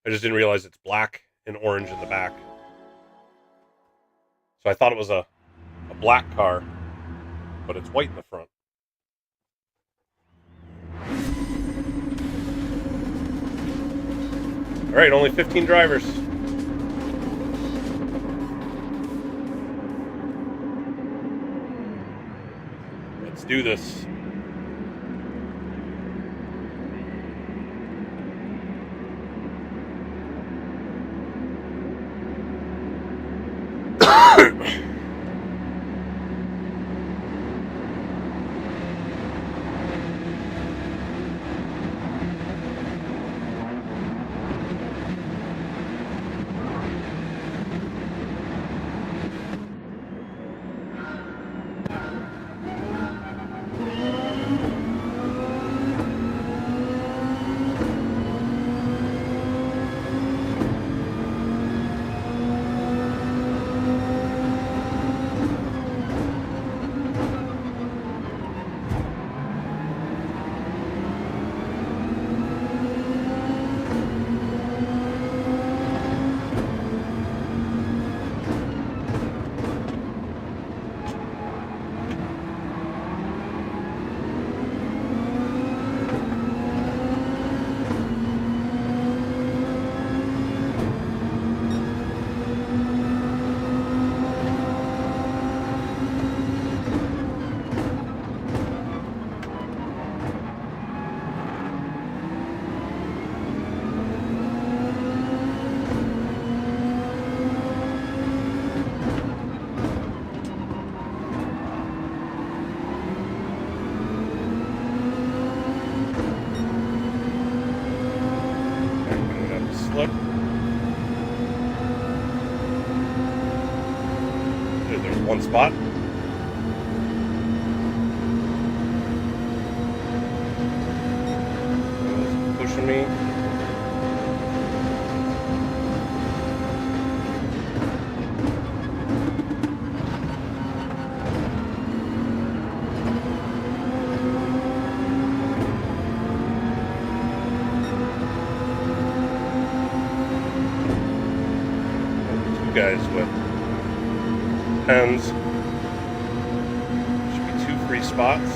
I just didn't realize it's black and orange in the back. So I thought it was a black car, but it's white in the front. All right, only 15 drivers. Let's do this. There's one spot. passing me. Two guys with pens. Should be 2 free spots.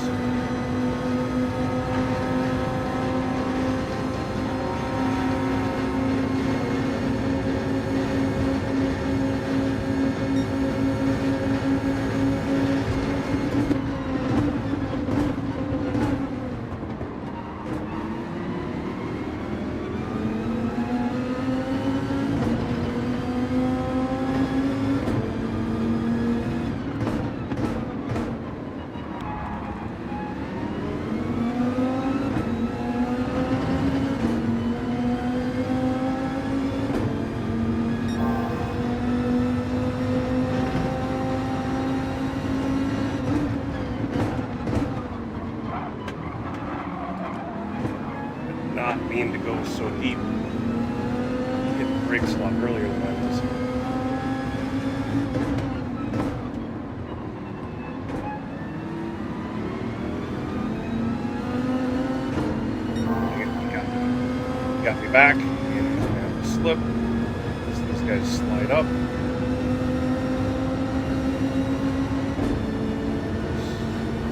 Not mean to go so deep. He hit the brakes a lot earlier than I was. He got me back. And I have to slip. So these guys slide up.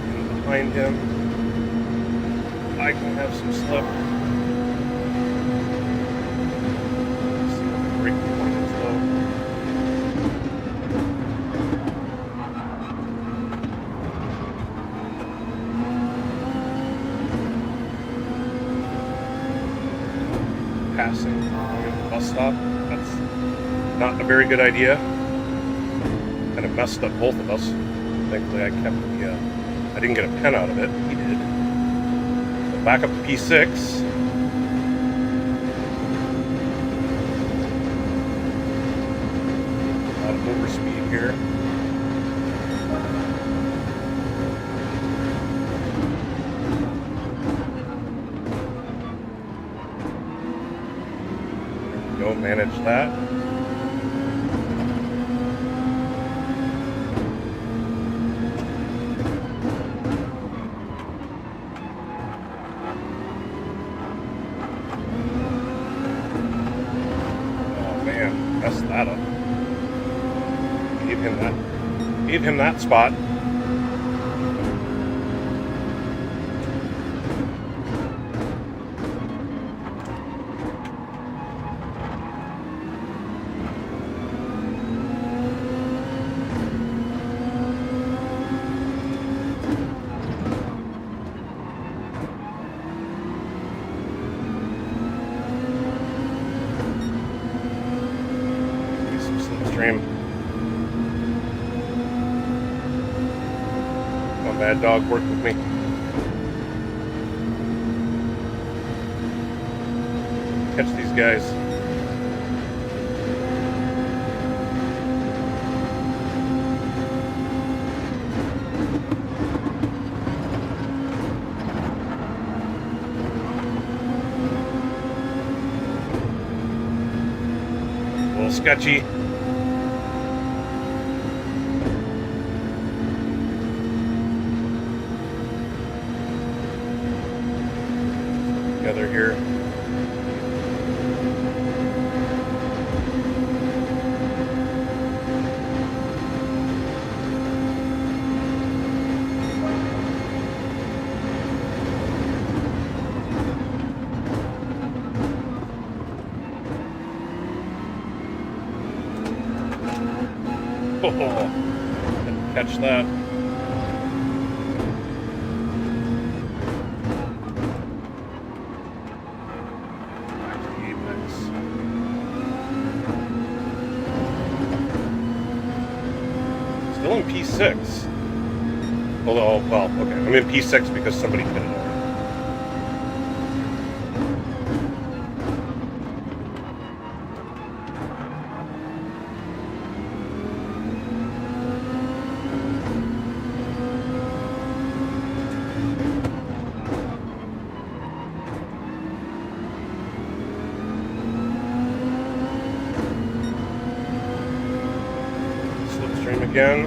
In behind him. I can have some slip. Brake point is low. Passing the bus stop. That's not a very good idea. Kind of messed up both of us. Thankfully, I kept the. I didn't get a pen out of it. He did. So back up to P6. Overspeed here. There we go, manage that. Oh man, messed that up. Gave him that spot. Some slipstream. Bad dog, work with me. Catch these guys. A little sketchy. Together here. Oh, didn't catch that. Still in P6. Although, well, okay, I'm in P6 because somebody hit it already. again.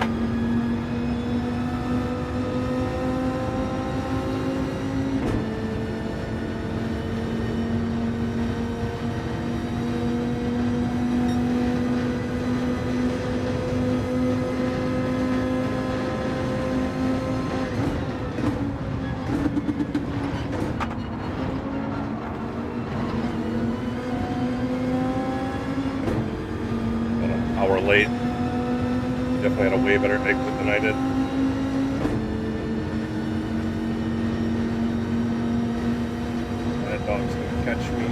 Hour late. Definitely had a way better exit than I did. That dog's gonna catch me.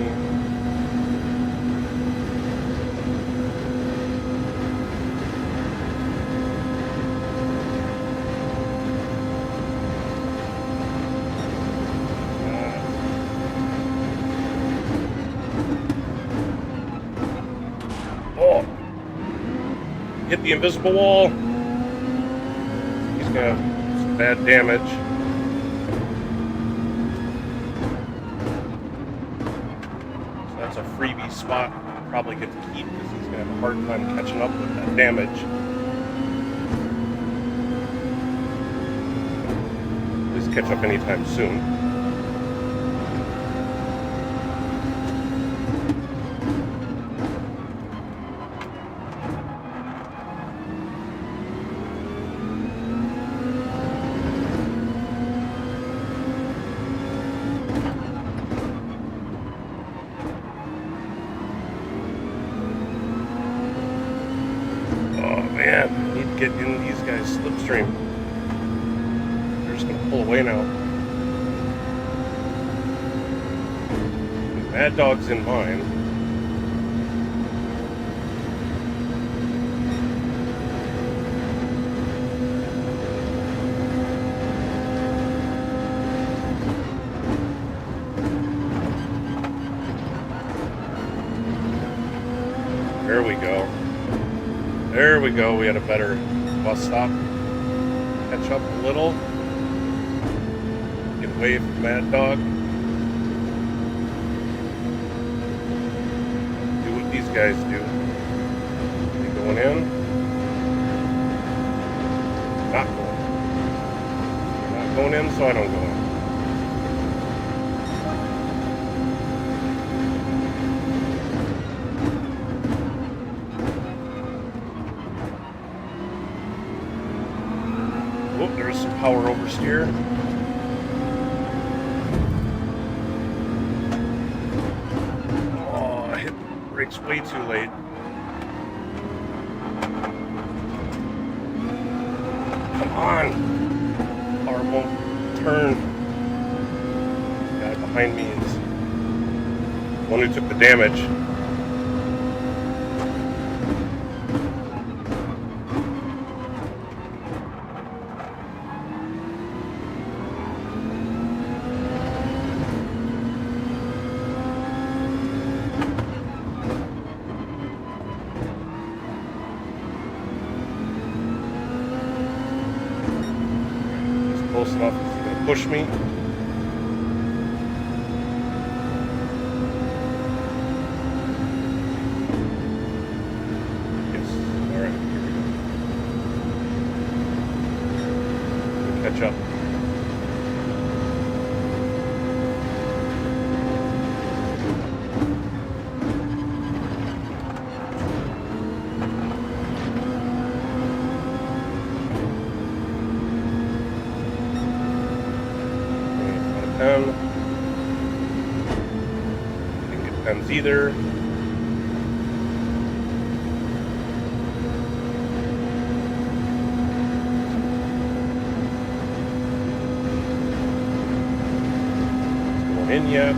Oh! Hit the invisible wall. He's gonna have some bad damage. So that's a freebie spot. I'll probably get to keep because he's gonna have a hard time catching up with that damage. At least catch up anytime soon. Man, I need to get in these guys' slipstream. They're just gonna pull away now. Mad Dog's in mine. There we go. There we go, we had a better bus stop. Catch up a little. Get away from Mad Dog. Do what these guys do. They going in. Not going. They're not going in, so I don't go in. Oh, there's some power oversteer. Oh, I hit the brakes way too late. Come on! Car won't turn. The guy behind me is the one who took the damage. Close enough, he's going to push me. Yes, alright, here we go. Catch up. Didn't get Pens either. It's going in yet.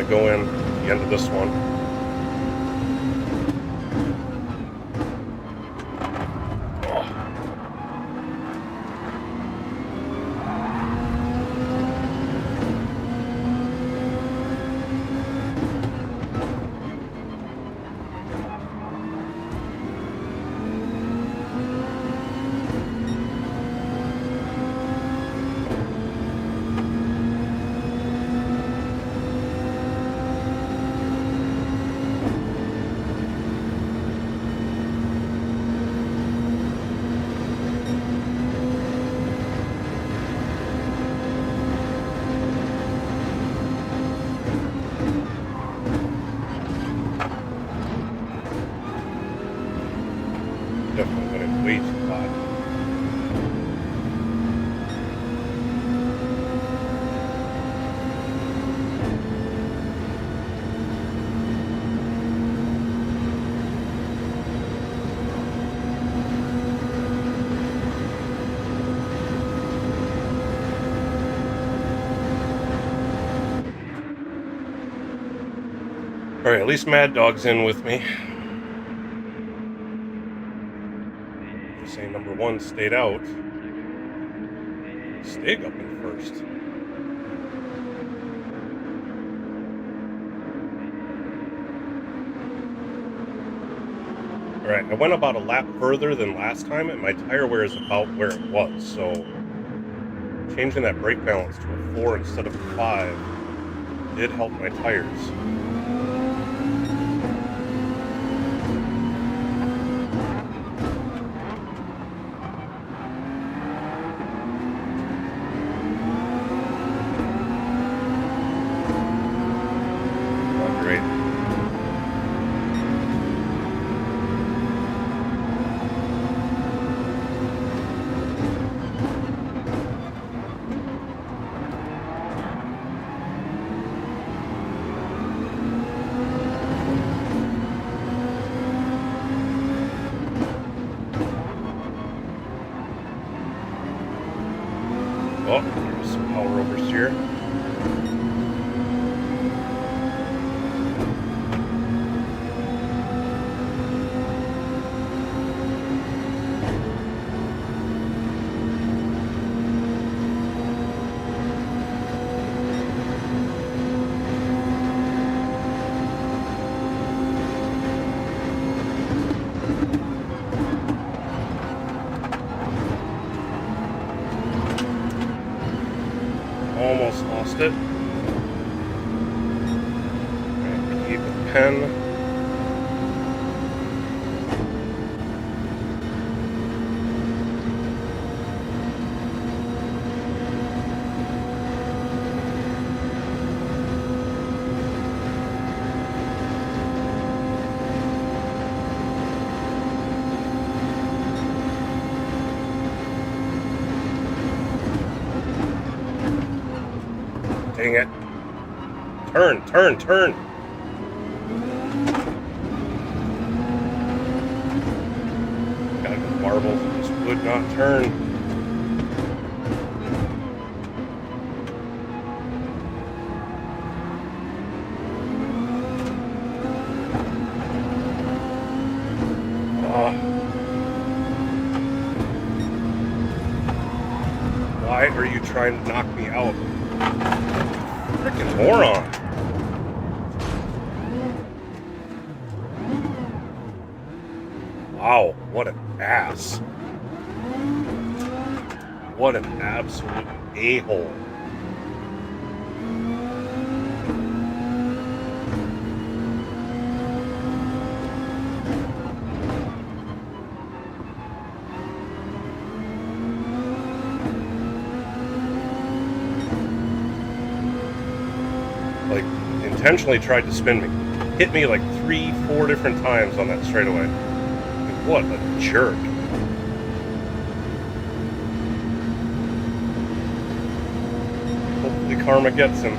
Go in at the end of this one. Alright, at least Mad Dog's in with me. Just saying number 1 stayed out. Stig up in first. Alright, I went about a lap further than last time, and my tire wear is about where it was, so changing that brake balance to a 4 instead of a 5 did help my tires. Not great. Oh, there's some power oversteer. Almost lost it. Keep the pen. Dang it. Turn, turn, turn. Got the marbles, just would not turn. Why are you trying to knock me out? Freaking moron. Wow, what an ass. What an absolute a-hole. Like, intentionally tried to spin me. Hit me like 3-4 different times on that straightaway. Like, what a jerk. Hopefully karma gets him.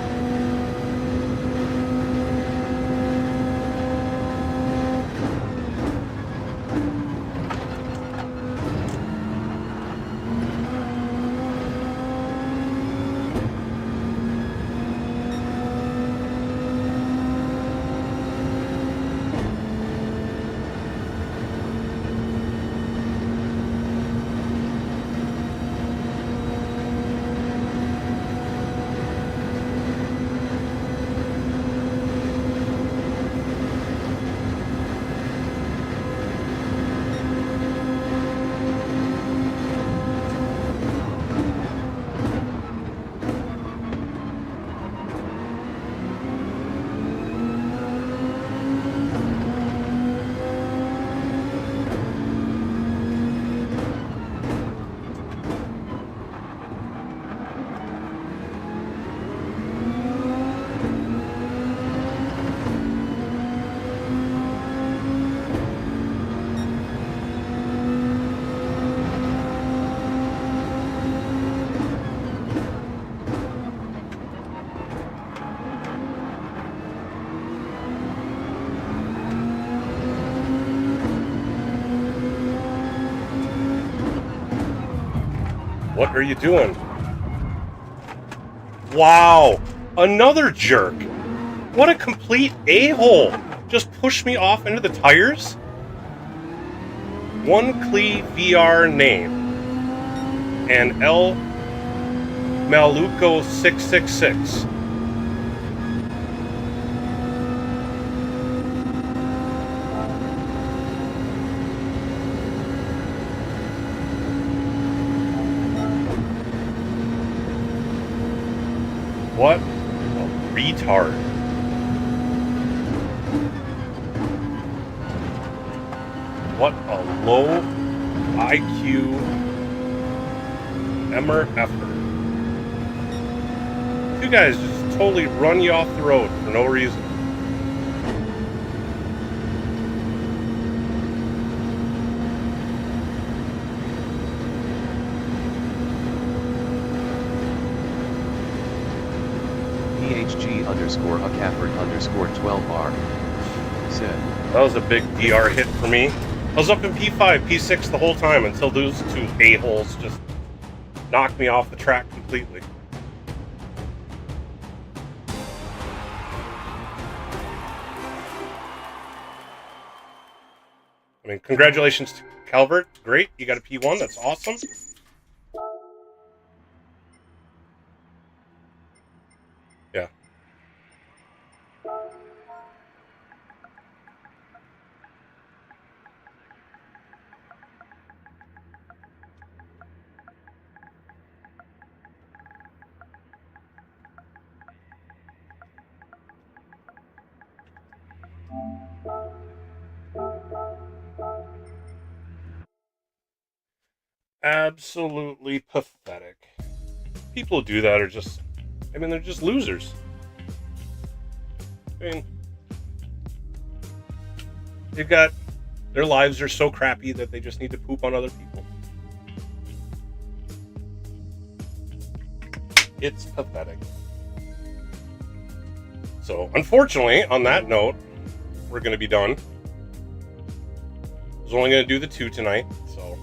What are you doing? Wow! Another jerk! What a complete a-hole. Just pushed me off into the tires. One Clee VR name. And El Maluco 666. What a retard. What a low IQ effer. You guys just totally run you off the road for no reason.
PHG_a_Cafford_12R said.
That was a big DR hit for me. I was up in P5, P6 the whole time until those two a-holes just knocked me off the track completely. I mean, congratulations to Calvert. Great, you got a P1. That's awesome. Yeah. Absolutely pathetic. People who do that are just, I mean, they're just losers. I mean, they've got, their lives are so crappy that they just need to poop on other people. It's pathetic. So, unfortunately, on that note, we're going to be done. I was only going to do the 2 tonight, so.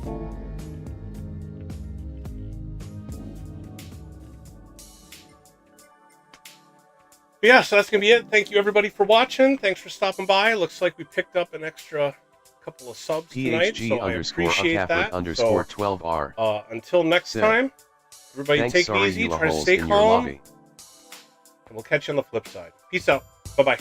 But yeah, so that's going to be it. Thank you, everybody, for watching. Thanks for stopping by. Looks like we picked up an extra couple of subs tonight, so I appreciate that.
_12R.
Until next time, everybody take it easy, try to stay calm, and we'll catch you on the flip side. Peace out. Bye-bye.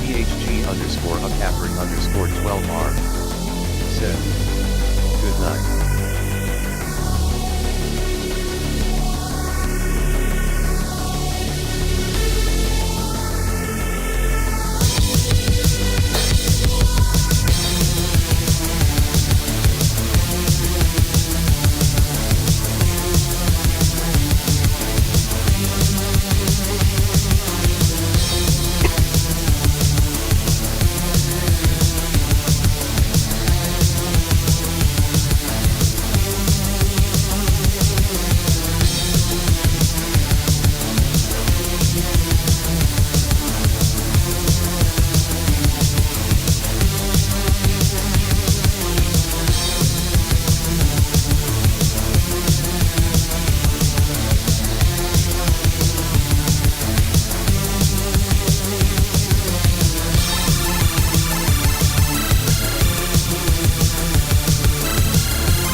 PHG_a_Cafford_12R said. Good night.